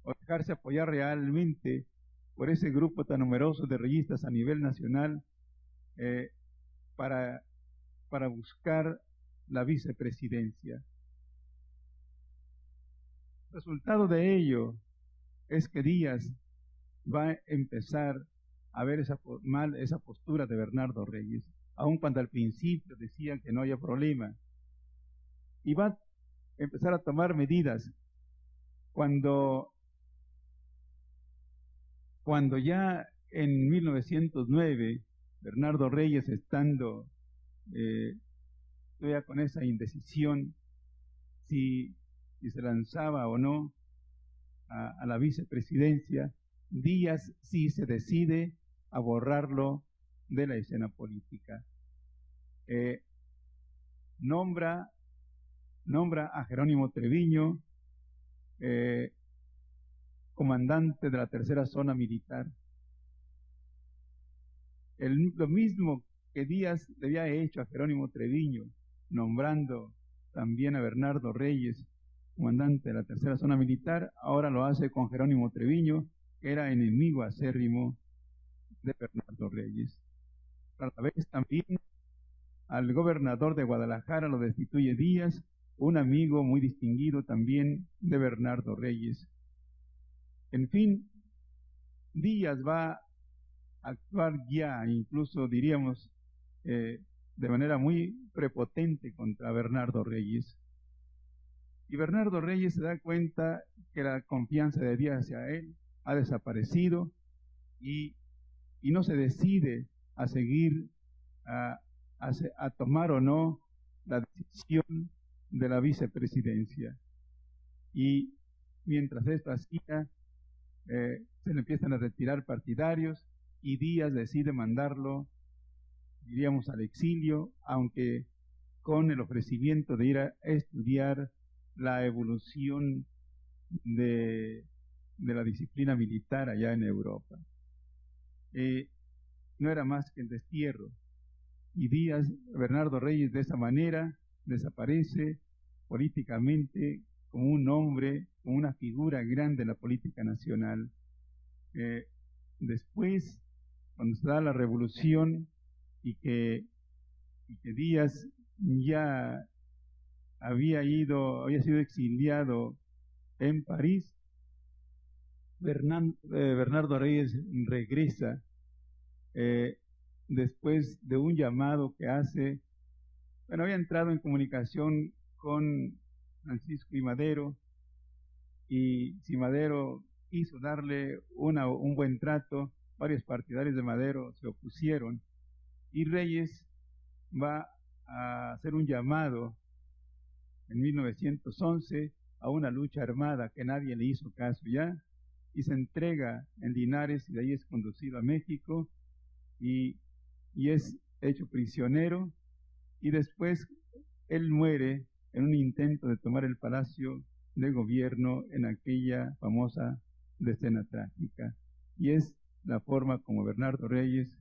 o dejarse apoyar realmente por ese grupo tan numeroso de reyistas a nivel nacional para buscar la vicepresidencia. El resultado de ello es que Díaz va a empezar a ver esa postura de Bernardo Reyes, aun cuando al principio decían que no había problema, y va a empezar a tomar medidas cuando ya en 1909 Bernardo Reyes, estando todavía con esa indecisión si se lanzaba o no a la vicepresidencia, Díaz sí se decide a borrarlo de la escena política. Nombra a Jerónimo Treviño comandante de la tercera zona militar. Lo mismo que Díaz le había hecho a Jerónimo Treviño, nombrando también a Bernardo Reyes comandante de la tercera zona militar, ahora lo hace con Jerónimo Treviño, que era enemigo acérrimo de Bernardo Reyes. A la vez también al gobernador de Guadalajara lo destituye Díaz, un amigo muy distinguido también de Bernardo Reyes. En fin, Díaz va a actuar ya, incluso diríamos, de manera muy prepotente contra Bernardo Reyes. Y Bernardo Reyes se da cuenta que la confianza de Díaz hacia él ha desaparecido y no se decide a seguir a tomar o no la decisión de la vicepresidencia. Y mientras esto hacía, se le empiezan a retirar partidarios y Díaz decide mandarlo, diríamos, al exilio, aunque con el ofrecimiento de ir a estudiar la evolución de la disciplina militar allá en Europa. No era más que el destierro. Y Bernardo Reyes, de esa manera desaparece políticamente como un hombre, como una figura grande de la política nacional. Después, cuando se da la revolución y que Díaz ya había sido exiliado en París, Bernardo Reyes regresa después de un llamado que hace. Había entrado en comunicación con Francisco I. Madero, y si Madero quiso darle un buen trato, varios partidarios de Madero se opusieron, y Reyes va a hacer un llamado en 1911 a una lucha armada que nadie le hizo caso ya, y se entrega en Linares y de ahí es conducido a México y es hecho prisionero y después él muere en un intento de tomar el Palacio de Gobierno en aquella famosa decena trágica. Y es la forma como Bernardo Reyes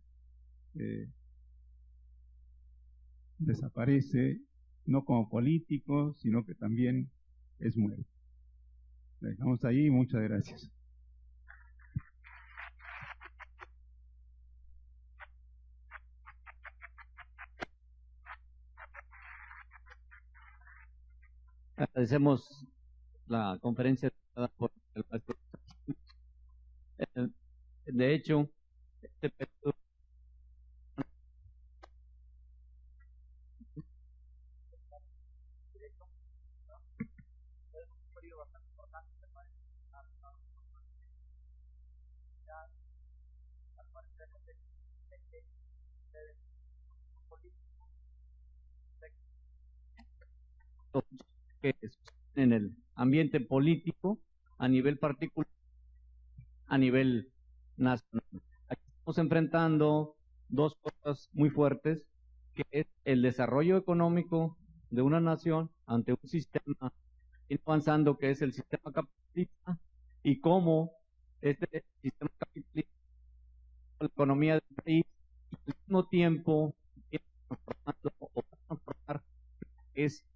desaparece, no como político, sino que también es muerto. Lo dejamos ahí, muchas gracias. Agradecemos la conferencia por el maestro. De hecho, este periodo que en el ambiente político a nivel particular, a nivel nacional. Aquí estamos enfrentando dos cosas muy fuertes, que es el desarrollo económico de una nación ante un sistema avanzando que es el sistema capitalista y cómo este sistema capitalista, la economía del país, y al mismo tiempo es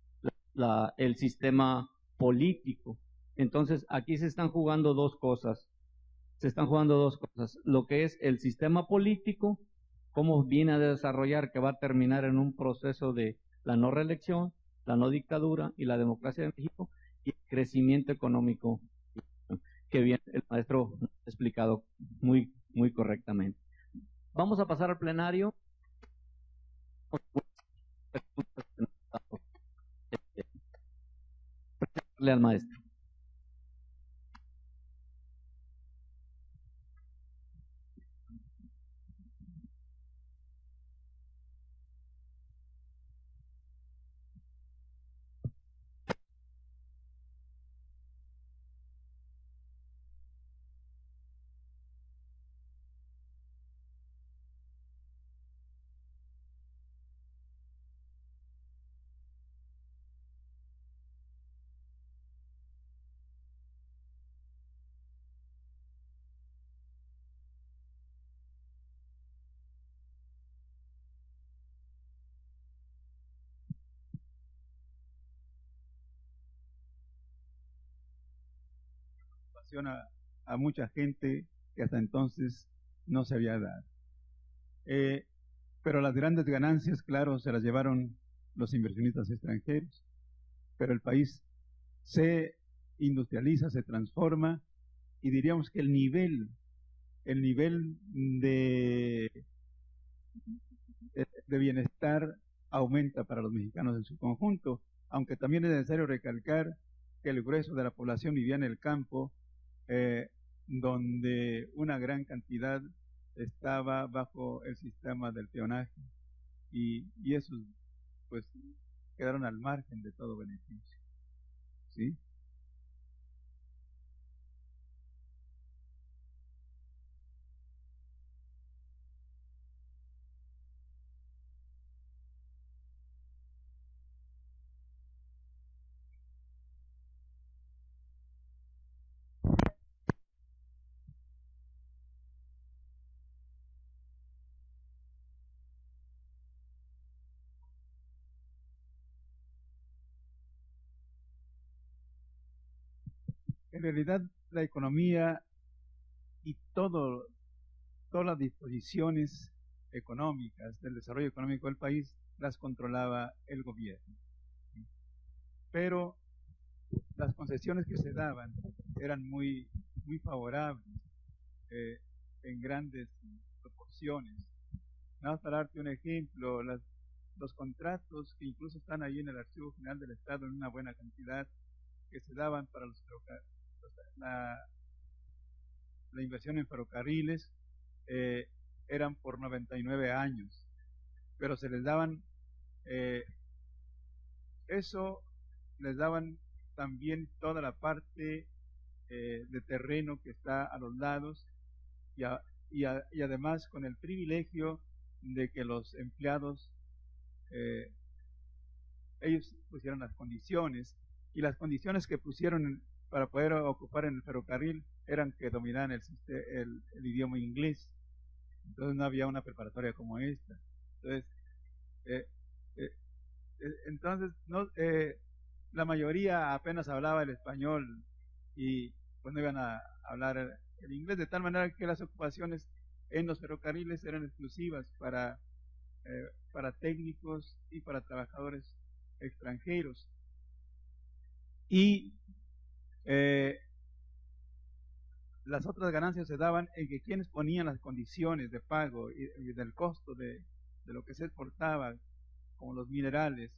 el sistema político. Entonces, aquí se están jugando dos cosas. Lo que es el sistema político, cómo viene a desarrollar, que va a terminar en un proceso de la no reelección, la no dictadura y la democracia de México, y el crecimiento económico, que bien el maestro ha explicado muy correctamente. Vamos a pasar al plenario. Al maestro. A mucha gente que hasta entonces no se había dado. Pero las grandes ganancias, claro, se las llevaron los inversionistas extranjeros, pero el país se industrializa, se transforma y diríamos que el nivel de bienestar aumenta para los mexicanos en su conjunto, aunque también es necesario recalcar que el grueso de la población vivía en el campo, donde una gran cantidad estaba bajo el sistema del peonaje y esos pues quedaron al margen de todo beneficio, ¿sí? En realidad, la economía y todas las disposiciones económicas del desarrollo económico del país las controlaba el gobierno. Pero las concesiones que se daban eran muy favorables en grandes proporciones. Nada más para darte un ejemplo, los contratos que incluso están ahí en el Archivo General del Estado en una buena cantidad que se daban para la inversión en ferrocarriles eran por 99 años, pero se les daban eso, les daban también toda la parte de terreno que está a los lados y además con el privilegio de que los empleados, ellos pusieron las condiciones, y las condiciones que pusieron para poder ocupar en el ferrocarril eran que dominaran el idioma inglés. Entonces no había una preparatoria como esta. Entonces la mayoría apenas hablaba el español y pues no iban a hablar el inglés, de tal manera que las ocupaciones en los ferrocarriles eran exclusivas para técnicos y para trabajadores extranjeros. Y las otras ganancias se daban en que quienes ponían las condiciones de pago y del costo de lo que se exportaba, como los minerales,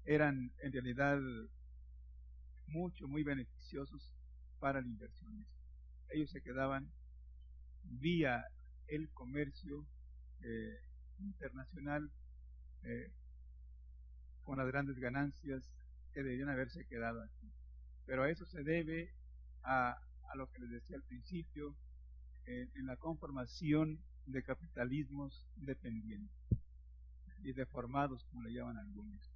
eran en realidad muy beneficiosos para el inversionista. Ellos se quedaban vía el comercio internacional con las grandes ganancias que debían haberse quedado aquí. Pero eso se debe a lo que les decía al principio, en la conformación de capitalismos dependientes y deformados, como le llaman algunos.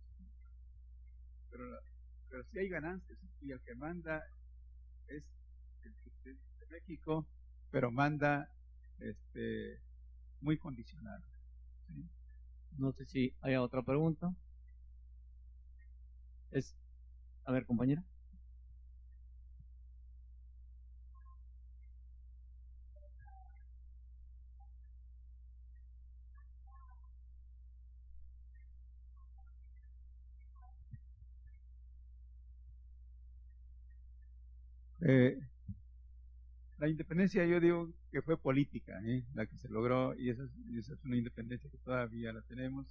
Pero sí hay ganancias, y el que manda es el de México, pero manda muy condicionado, ¿sí? No sé si hay otra pregunta. A ver, compañera. La independencia, yo digo que fue política, la que se logró, y esa es una independencia que todavía la tenemos.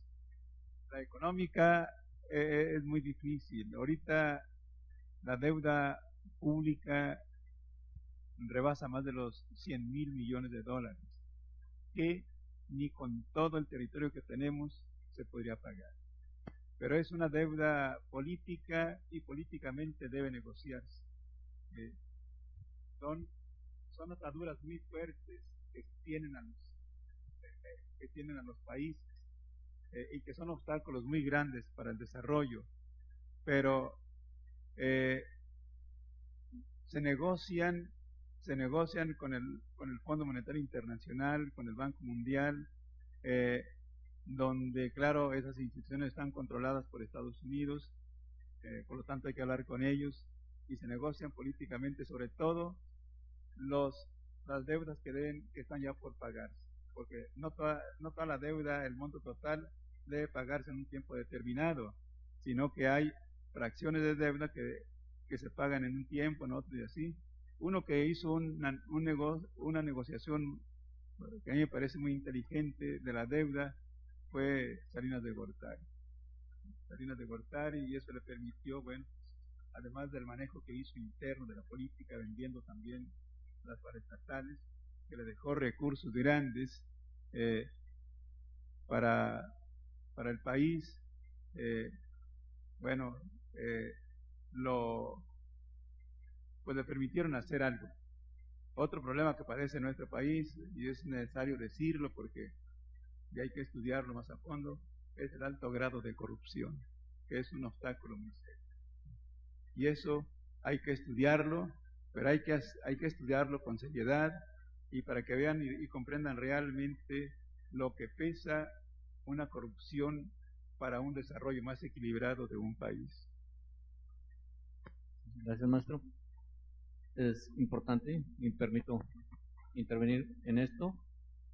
La económica es muy difícil. Ahorita la deuda pública rebasa más de los 100,000 millones de dólares, que ni con todo el territorio que tenemos se podría pagar. Pero es una deuda política y políticamente debe negociarse. Son ataduras muy fuertes que tienen a los países y que son obstáculos muy grandes para el desarrollo, pero se negocian con el Fondo Monetario Internacional, con el Banco Mundial, donde claro, esas instituciones están controladas por Estados Unidos, por lo tanto hay que hablar con ellos, y se negocian políticamente, sobre todo las deudas que están ya por pagarse, porque no toda la deuda, el monto total, debe pagarse en un tiempo determinado, sino que hay fracciones de deuda que se pagan en un tiempo, en otro y así. Uno que hizo una negociación que a mí me parece muy inteligente de la deuda fue Salinas de Gortari, y eso le permitió, bueno, además del manejo que hizo interno de la política, vendiendo también las paraestatales, que le dejó recursos grandes para el país, pues le permitieron hacer algo. Otro problema que padece nuestro país, y es necesario decirlo porque ya hay que estudiarlo más a fondo, es el alto grado de corrupción, que es un obstáculo muy serio. Y eso hay que estudiarlo, pero hay que estudiarlo con seriedad, y para que vean y comprendan realmente lo que pesa una corrupción para un desarrollo más equilibrado de un país. Gracias, maestro. Es importante, me permito intervenir en esto.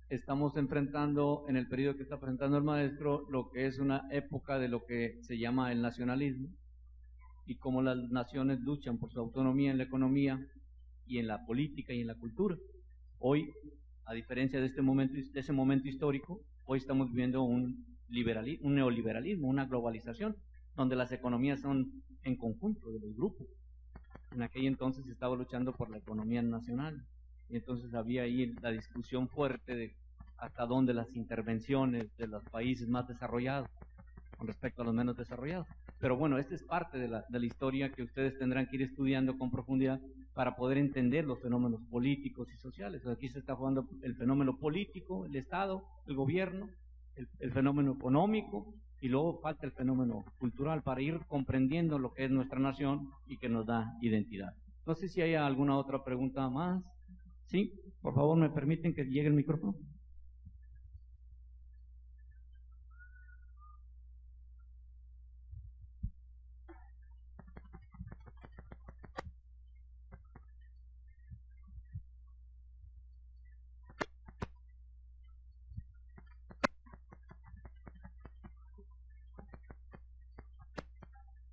Estamos enfrentando, en el periodo que está presentando el maestro, lo que es una época de lo que se llama el nacionalismo, y cómo las naciones luchan por su autonomía en la economía y en la política y en la cultura. Hoy, a diferencia de ese momento histórico, hoy estamos viviendo un neoliberalismo, una globalización, donde las economías son en conjunto de los grupos. En aquel entonces se estaba luchando por la economía nacional, y entonces había ahí la discusión fuerte de hasta dónde las intervenciones de los países más desarrollados con respecto a los menos desarrollados. Pero bueno, esta es parte de la historia que ustedes tendrán que ir estudiando con profundidad para poder entender los fenómenos políticos y sociales. Aquí se está jugando el fenómeno político, el Estado, el gobierno, el fenómeno económico, y luego falta el fenómeno cultural para ir comprendiendo lo que es nuestra nación y que nos da identidad. No sé si hay alguna otra pregunta más. Sí, por favor, me permiten que llegue el micrófono.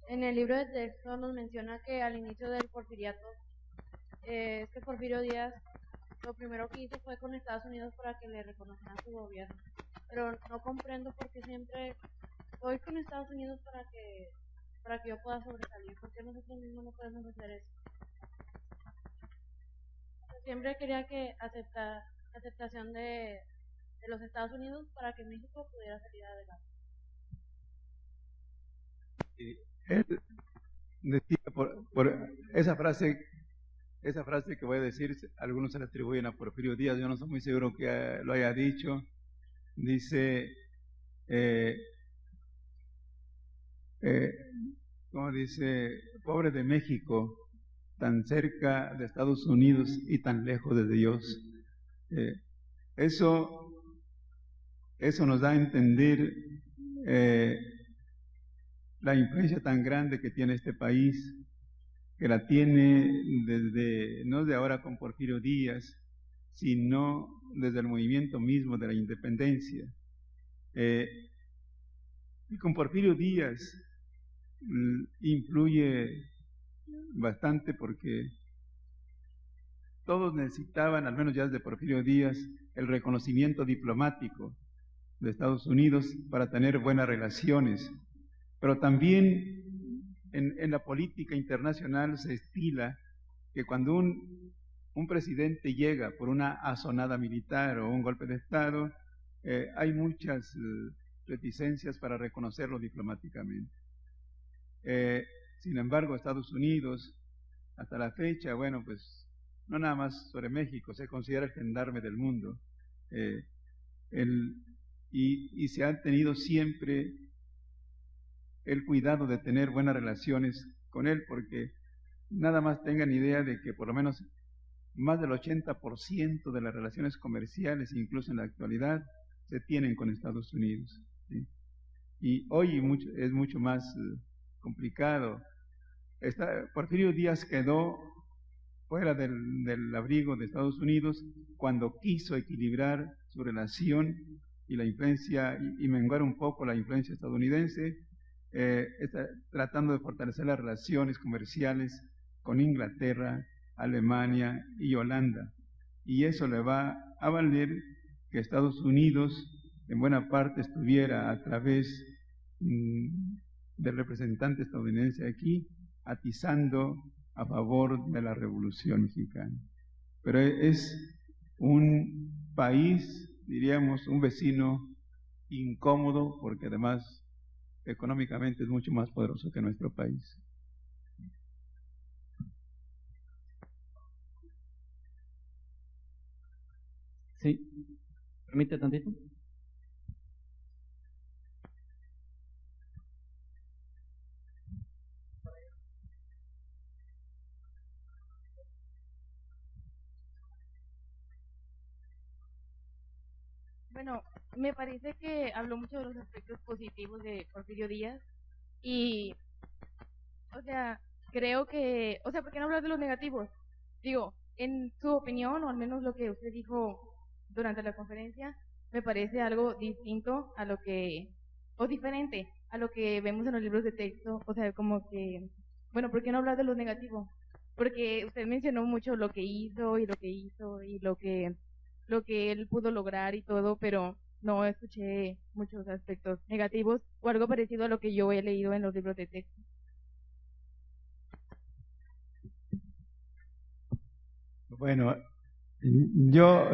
En el libro de texto nos menciona que al inicio del porfiriato, Porfirio Díaz lo primero que hizo fue con Estados Unidos para que le reconocieran su gobierno. Pero no comprendo por qué siempre voy con Estados Unidos para que yo pueda sobresalir. ¿Por qué nosotros mismos no podemos hacer eso? Siempre quería que aceptación de los Estados Unidos para que México pudiera salir adelante. Él decía por esa frase que voy a decir, algunos se la atribuyen a Porfirio Díaz, yo no estoy muy seguro que lo haya dicho. Dice, como dice, pobre de México, tan cerca de Estados Unidos y tan lejos de Dios. Eso nos da a entender la influencia tan grande que tiene este país, que la tiene no de ahora con Porfirio Díaz, sino desde el movimiento mismo de la independencia. Y con Porfirio Díaz influye bastante porque todos necesitaban, al menos ya desde Porfirio Díaz, el reconocimiento diplomático de Estados Unidos para tener buenas relaciones. Pero también en la política internacional se estila que cuando un presidente llega por una asonada militar o un golpe de Estado, hay muchas reticencias para reconocerlo diplomáticamente. Sin embargo, Estados Unidos, hasta la fecha, bueno, pues no nada más sobre México, se considera el gendarme del mundo. Y se ha tenido siempre el cuidado de tener buenas relaciones con él, porque nada más tengan idea de que por lo menos más del 80% de las relaciones comerciales, incluso en la actualidad, se tienen con Estados Unidos, ¿sí? Y hoy es mucho más complicado. Porfirio Díaz quedó fuera del abrigo de Estados Unidos cuando quiso equilibrar su relación y la influencia, y menguar un poco la influencia estadounidense, está tratando de fortalecer las relaciones comerciales con Inglaterra, Alemania y Holanda. Y eso le va a valer que Estados Unidos en buena parte estuviera a través del representante estadounidense aquí, atizando a favor de la Revolución Mexicana. Pero es un país, diríamos, un vecino incómodo, porque además económicamente es mucho más poderoso que nuestro país. Sí, permite tantito. Bueno, me parece que habló mucho de los aspectos positivos de Porfirio Díaz y, o sea, creo que, o sea, ¿por qué no hablar de los negativos? Digo, en su opinión, o al menos lo que usted dijo durante la conferencia, me parece algo distinto a lo que, o diferente a lo que vemos en los libros de texto, o sea, como que, bueno, ¿por qué no hablar de los negativos? Porque usted mencionó mucho lo que hizo y lo que él pudo lograr y todo, pero no escuché muchos aspectos negativos o algo parecido a lo que yo he leído en los libros de texto. Bueno, yo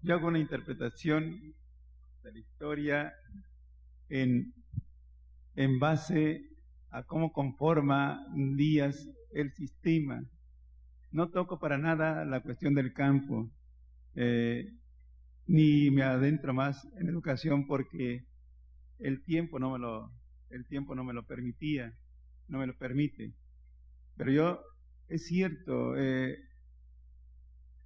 hago una interpretación de la historia en base a cómo conforma Díaz el sistema No toco para nada la cuestión del campo, ni me adentro más en educación porque el tiempo no me lo permitía, no me lo permite. Pero es cierto,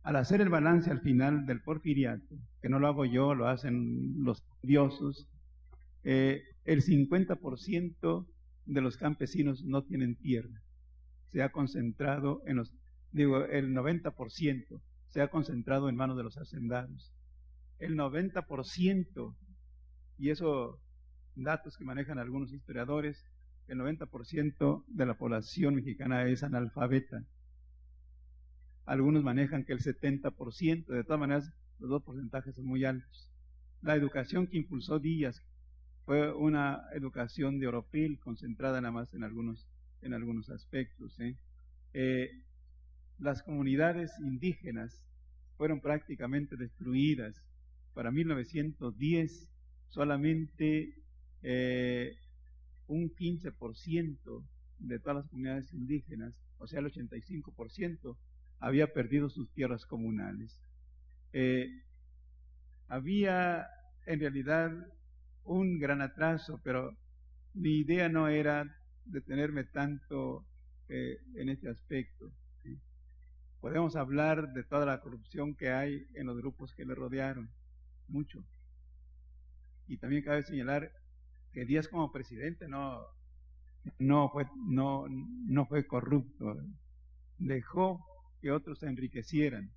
al hacer el balance al final del porfiriato, que no lo hago yo, lo hacen los estudiosos, el 50% de los campesinos no tienen tierra. Se ha concentrado el 90% se ha concentrado en manos de los hacendados. El 90%, y esos datos que manejan algunos historiadores, el 90% de la población mexicana es analfabeta. Algunos manejan que el 70%, de todas maneras los dos porcentajes son muy altos. La educación que impulsó Díaz fue una educación de oropel, concentrada nada más en algunos aspectos. Las comunidades indígenas fueron prácticamente destruidas. Para 1910 solamente un 15% de todas las comunidades indígenas, o sea el 85%, había perdido sus tierras comunales. Había en realidad un gran atraso, pero mi idea no era detenerme tanto en este aspecto. ¿Sí? Podemos hablar de toda la corrupción que hay en los grupos que le rodearon, mucho. Y también cabe señalar que Díaz como presidente no fue corrupto, dejó que otros se enriquecieran,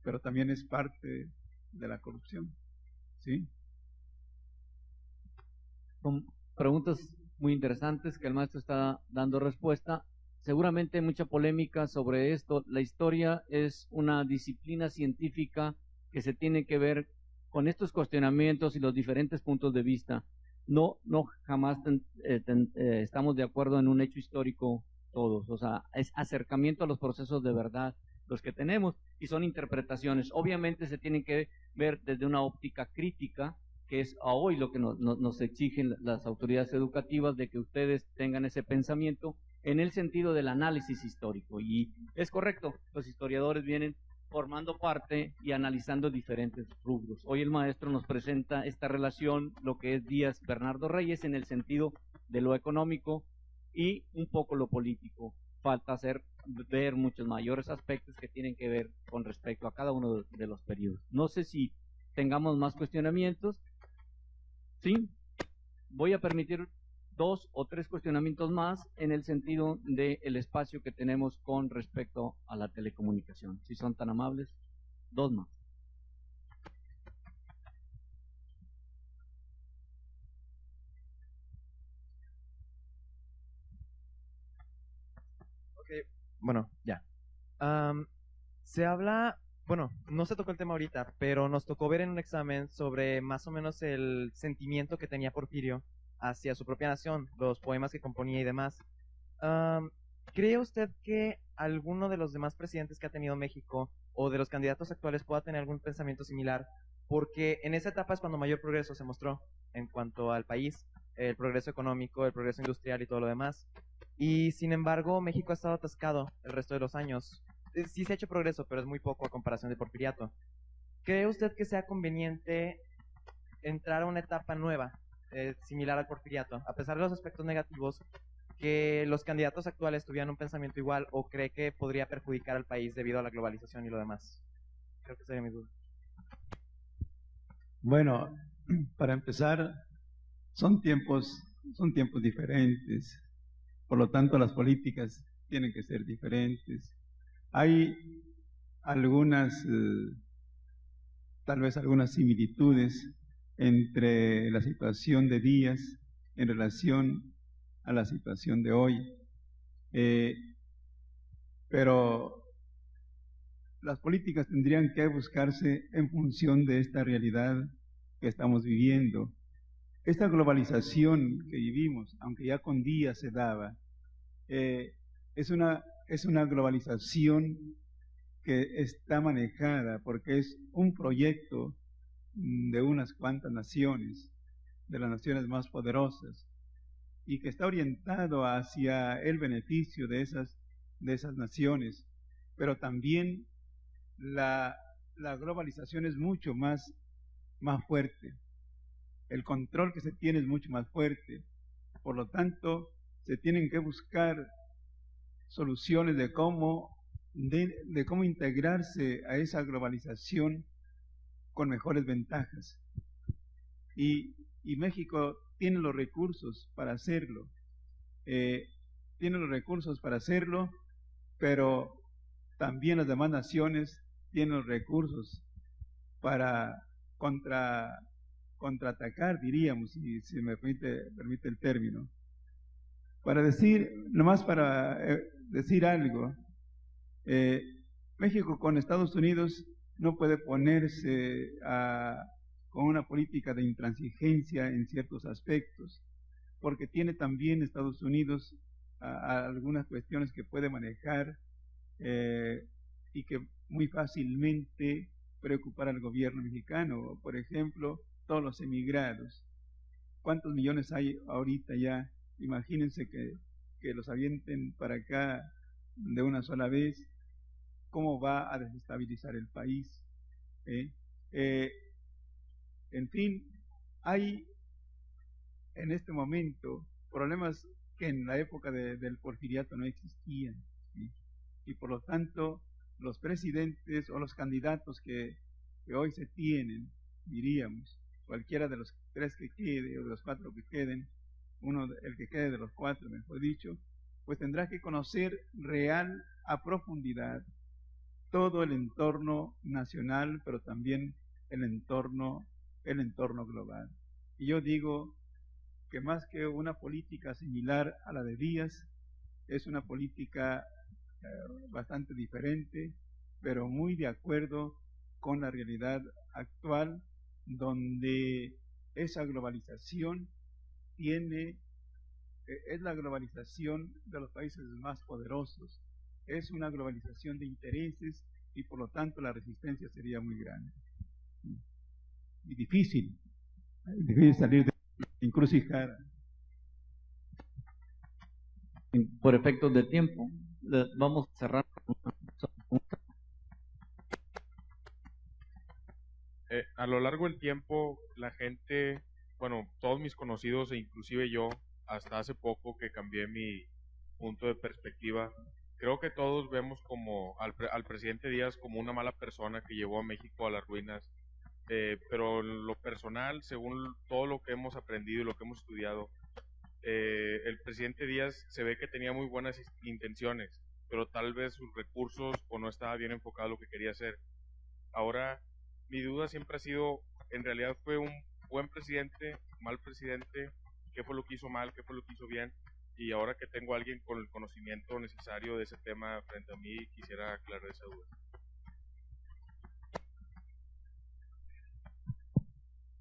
pero también es parte de la corrupción. ¿Sí? Son preguntas muy interesantes que el maestro está dando respuesta. Seguramente hay mucha polémica sobre esto. La historia es una disciplina científica que se tiene que ver con estos cuestionamientos y los diferentes puntos de vista. No jamás estamos de acuerdo en un hecho histórico todos. O sea, es acercamiento a los procesos de verdad los que tenemos y son interpretaciones. Obviamente se tienen que ver desde una óptica crítica, que es a hoy lo que nos exigen las autoridades educativas, de que ustedes tengan ese pensamiento en el sentido del análisis histórico. Y es correcto, los historiadores vienen formando parte y analizando diferentes rubros. Hoy el maestro nos presenta esta relación, lo que es Díaz Bernardo Reyes, en el sentido de lo económico y un poco lo político. Falta ver muchos mayores aspectos que tienen que ver con respecto a cada uno de los periodos. No sé si tengamos más cuestionamientos. ¿Sí? Voy a permitir 2 o 3 cuestionamientos más en el sentido del espacio que tenemos con respecto a la telecomunicación. Si son tan amables, 2 más. Ok, bueno, ya. Se habla, bueno, no se tocó el tema ahorita, pero nos tocó ver en un examen sobre más o menos el sentimiento que tenía Porfirio hacia su propia nación, los poemas que componía y demás. ¿Cree usted que alguno de los demás presidentes que ha tenido México o de los candidatos actuales pueda tener algún pensamiento similar? Porque en esa etapa es cuando mayor progreso se mostró en cuanto al país, el progreso económico, el progreso industrial y todo lo demás. Y sin embargo, México ha estado atascado el resto de los años. Sí se ha hecho progreso, pero es muy poco a comparación de Porfiriato. ¿Cree usted que sea conveniente entrar a una etapa nueva, similar al Porfiriato, a pesar de los aspectos negativos, que los candidatos actuales tuvieran un pensamiento igual, o cree que podría perjudicar al país debido a la globalización y lo demás? Creo que sería mi duda. Bueno, para empezar, son tiempos diferentes, por lo tanto las políticas tienen que ser diferentes. Hay tal vez algunas similitudes entre la situación de Díaz en relación a la situación de hoy, pero las políticas tendrían que buscarse en función de esta realidad que estamos viviendo. Esta globalización que vivimos, aunque ya con Díaz se daba, es una globalización que está manejada porque es un proyecto de unas cuantas naciones, de las naciones más poderosas, y que está orientado hacia el beneficio de esas naciones. pero también la globalización es mucho más fuerte. El control que se tiene es mucho más fuerte. Por lo tanto, se tienen que buscar soluciones de cómo integrarse a esa globalización con mejores ventajas. Y México tiene los recursos para hacerlo. Pero también las demás naciones tienen los recursos para contraatacar, diríamos, si me permite el término. Para decir algo, México con Estados Unidos no puede ponerse con una política de intransigencia en ciertos aspectos, porque tiene también Estados Unidos algunas cuestiones que puede manejar y que muy fácilmente preocupar al gobierno mexicano. Por ejemplo, todos los emigrados. ¿Cuántos millones hay ahorita ya? Imagínense que los avienten para acá de una sola vez. ¿Cómo va a desestabilizar el país? En fin, hay en este momento problemas que en la época del porfiriato no existían, ¿sí? Y por lo tanto los presidentes o los candidatos que hoy se tienen, diríamos, cualquiera de los tres que quede o de los cuatro que queden, el que quede de los cuatro, mejor dicho, pues tendrá que conocer real a profundidad todo el entorno nacional, pero también el entorno global. Y yo digo que más que una política similar a la de Díaz, es una política bastante diferente, pero muy de acuerdo con la realidad actual, donde esa globalización es la globalización de los países más poderosos, es una globalización de intereses y por lo tanto la resistencia sería muy grande y difícil salir de la encrucijada. Por efectos de tiempo, vamos a cerrar. A lo largo del tiempo, la gente, bueno, todos mis conocidos e inclusive yo, hasta hace poco que cambié mi punto de perspectiva, creo que todos vemos como al presidente Díaz como una mala persona que llevó a México a las ruinas, pero lo personal, según todo lo que hemos aprendido y lo que hemos estudiado, el presidente Díaz se ve que tenía muy buenas intenciones, pero tal vez sus recursos o no estaba bien enfocado a lo que quería hacer. Ahora, mi duda siempre ha sido, en realidad fue un buen presidente, mal presidente, qué fue lo que hizo mal, qué fue lo que hizo bien, y ahora que tengo a alguien con el conocimiento necesario de ese tema frente a mí, quisiera aclarar esa duda.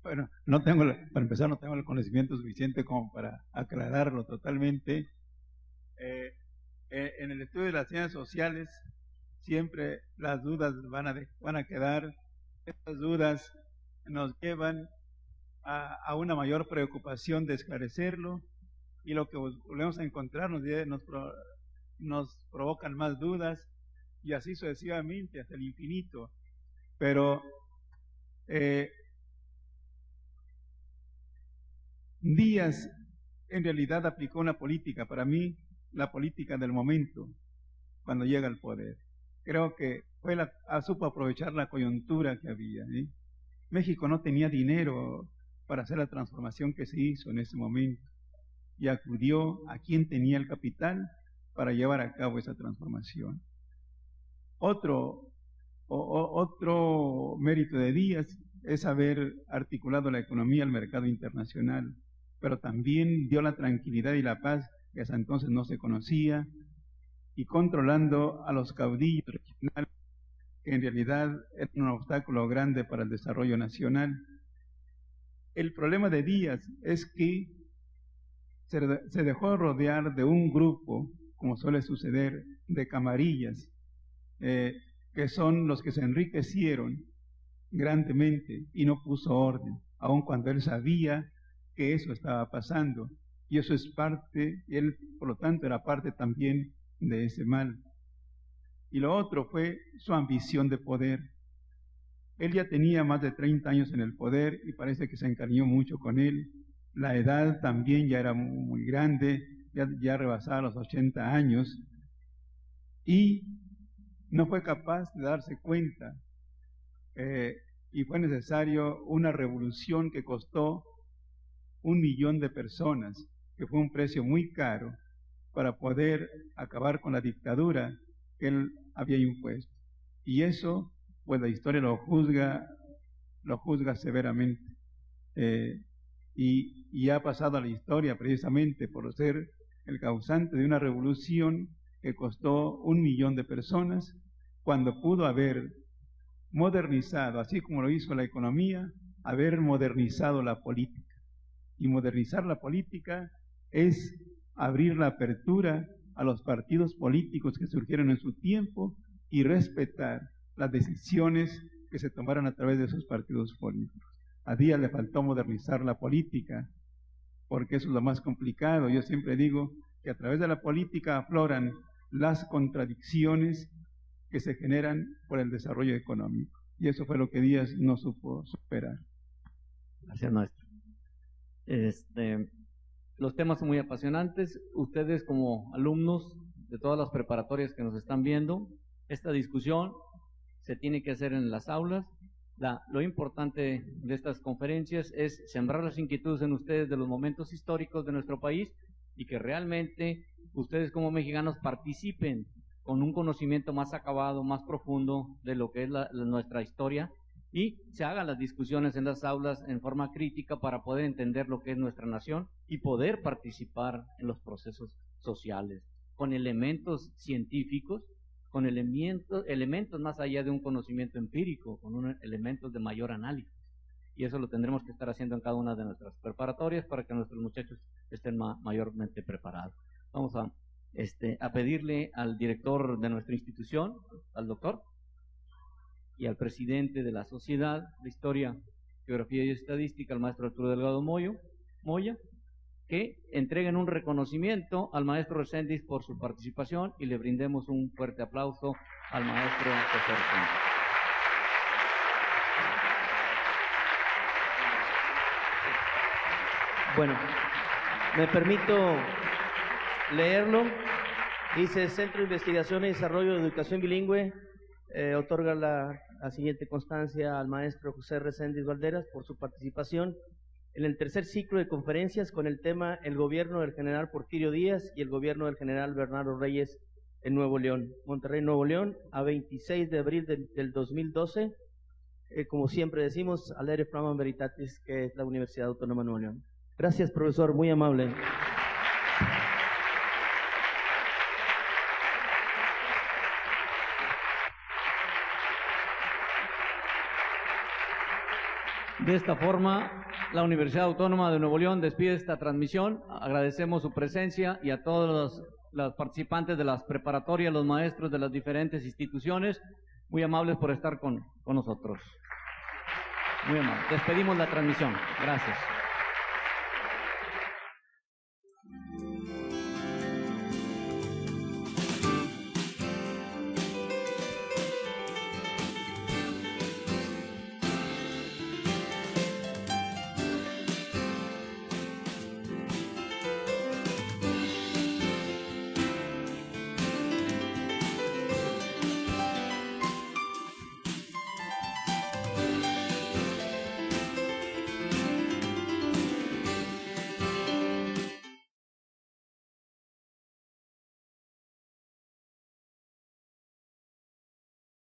Bueno, para empezar, no tengo el conocimiento suficiente como para aclararlo totalmente. En el estudio de las ciencias sociales, siempre las dudas van a quedar. Estas dudas nos llevan a una mayor preocupación de esclarecerlo, y lo que volvemos a encontrar nos provocan más dudas, y así sucesivamente hasta el infinito. Pero Díaz en realidad aplicó una política, para mí, la política del momento, cuando llega al poder. Creo que supo aprovechar la coyuntura que había, ¿eh? México no tenía dinero para hacer la transformación que se hizo en ese momento, y acudió a quien tenía el capital para llevar a cabo esa transformación. Otro mérito de Díaz es haber articulado la economía al mercado internacional, pero también dio la tranquilidad y la paz que hasta entonces no se conocía, y controlando a los caudillos regionales, que en realidad era un obstáculo grande para el desarrollo nacional. El problema de Díaz es que se dejó rodear de un grupo, como suele suceder, de camarillas, que son los que se enriquecieron grandemente, y no puso orden, aun cuando él sabía que eso estaba pasando, y eso es parte, él por lo tanto era parte también de ese mal. y lo otro fue su ambición de poder. Él ya tenía más de 30 años en el poder y parece que se encariñó mucho con él. La edad también ya era muy grande, ya rebasaba los 80 años, y no fue capaz de darse cuenta, y fue necesario una revolución que costó 1 millón de personas, que fue un precio muy caro para poder acabar con la dictadura que él había impuesto. Y eso, pues la historia lo juzga severamente. Y ha pasado a la historia precisamente por ser el causante de una revolución que costó 1 millón de personas, cuando pudo haber modernizado, así como lo hizo la economía, haber modernizado la política. Y modernizar la política es abrir la apertura a los partidos políticos que surgieron en su tiempo y respetar las decisiones que se tomaron a través de esos partidos políticos. A Díaz le faltó modernizar la política, porque eso es lo más complicado. Yo siempre digo que a través de la política afloran las contradicciones que se generan por el desarrollo económico. Y eso fue lo que Díaz no supo superar. Gracias, maestro. Los temas son muy apasionantes. Ustedes como alumnos de todas las preparatorias que nos están viendo, esta discusión se tiene que hacer en las aulas. Lo importante de estas conferencias es sembrar las inquietudes en ustedes de los momentos históricos de nuestro país y que realmente ustedes como mexicanos participen con un conocimiento más acabado, más profundo de lo que es nuestra historia, y se hagan las discusiones en las aulas en forma crítica para poder entender lo que es nuestra nación y poder participar en los procesos sociales con elementos científicos, con elementos más allá de un conocimiento empírico, con elementos de mayor análisis. Y eso lo tendremos que estar haciendo en cada una de nuestras preparatorias para que nuestros muchachos estén mayormente preparados. Vamos a pedirle al director de nuestra institución, al doctor, y al presidente de la Sociedad de Historia, Geografía y Estadística, al maestro Arturo Delgado Moya, que entreguen un reconocimiento al maestro Reséndiz por su participación y le brindemos un fuerte aplauso al maestro José Reséndiz. Bueno, me permito leerlo. Dice: Centro de Investigación y Desarrollo de Educación Bilingüe otorga la siguiente constancia al maestro José Reséndiz Valderas por su participación en el tercer ciclo de conferencias con el tema El gobierno del general Porfirio Díaz y el gobierno del general Bernardo Reyes en Nuevo León, Monterrey, Nuevo León, a 26 de abril del 2012, como siempre decimos, Alere Flammam Veritatis, que es la Universidad Autónoma de Nuevo León. Gracias, profesor, muy amable. De esta forma, la Universidad Autónoma de Nuevo León despide esta transmisión. Agradecemos su presencia y a todos los participantes de las preparatorias, los maestros de las diferentes instituciones, muy amables por estar con nosotros. Muy amables. Despedimos la transmisión. Gracias.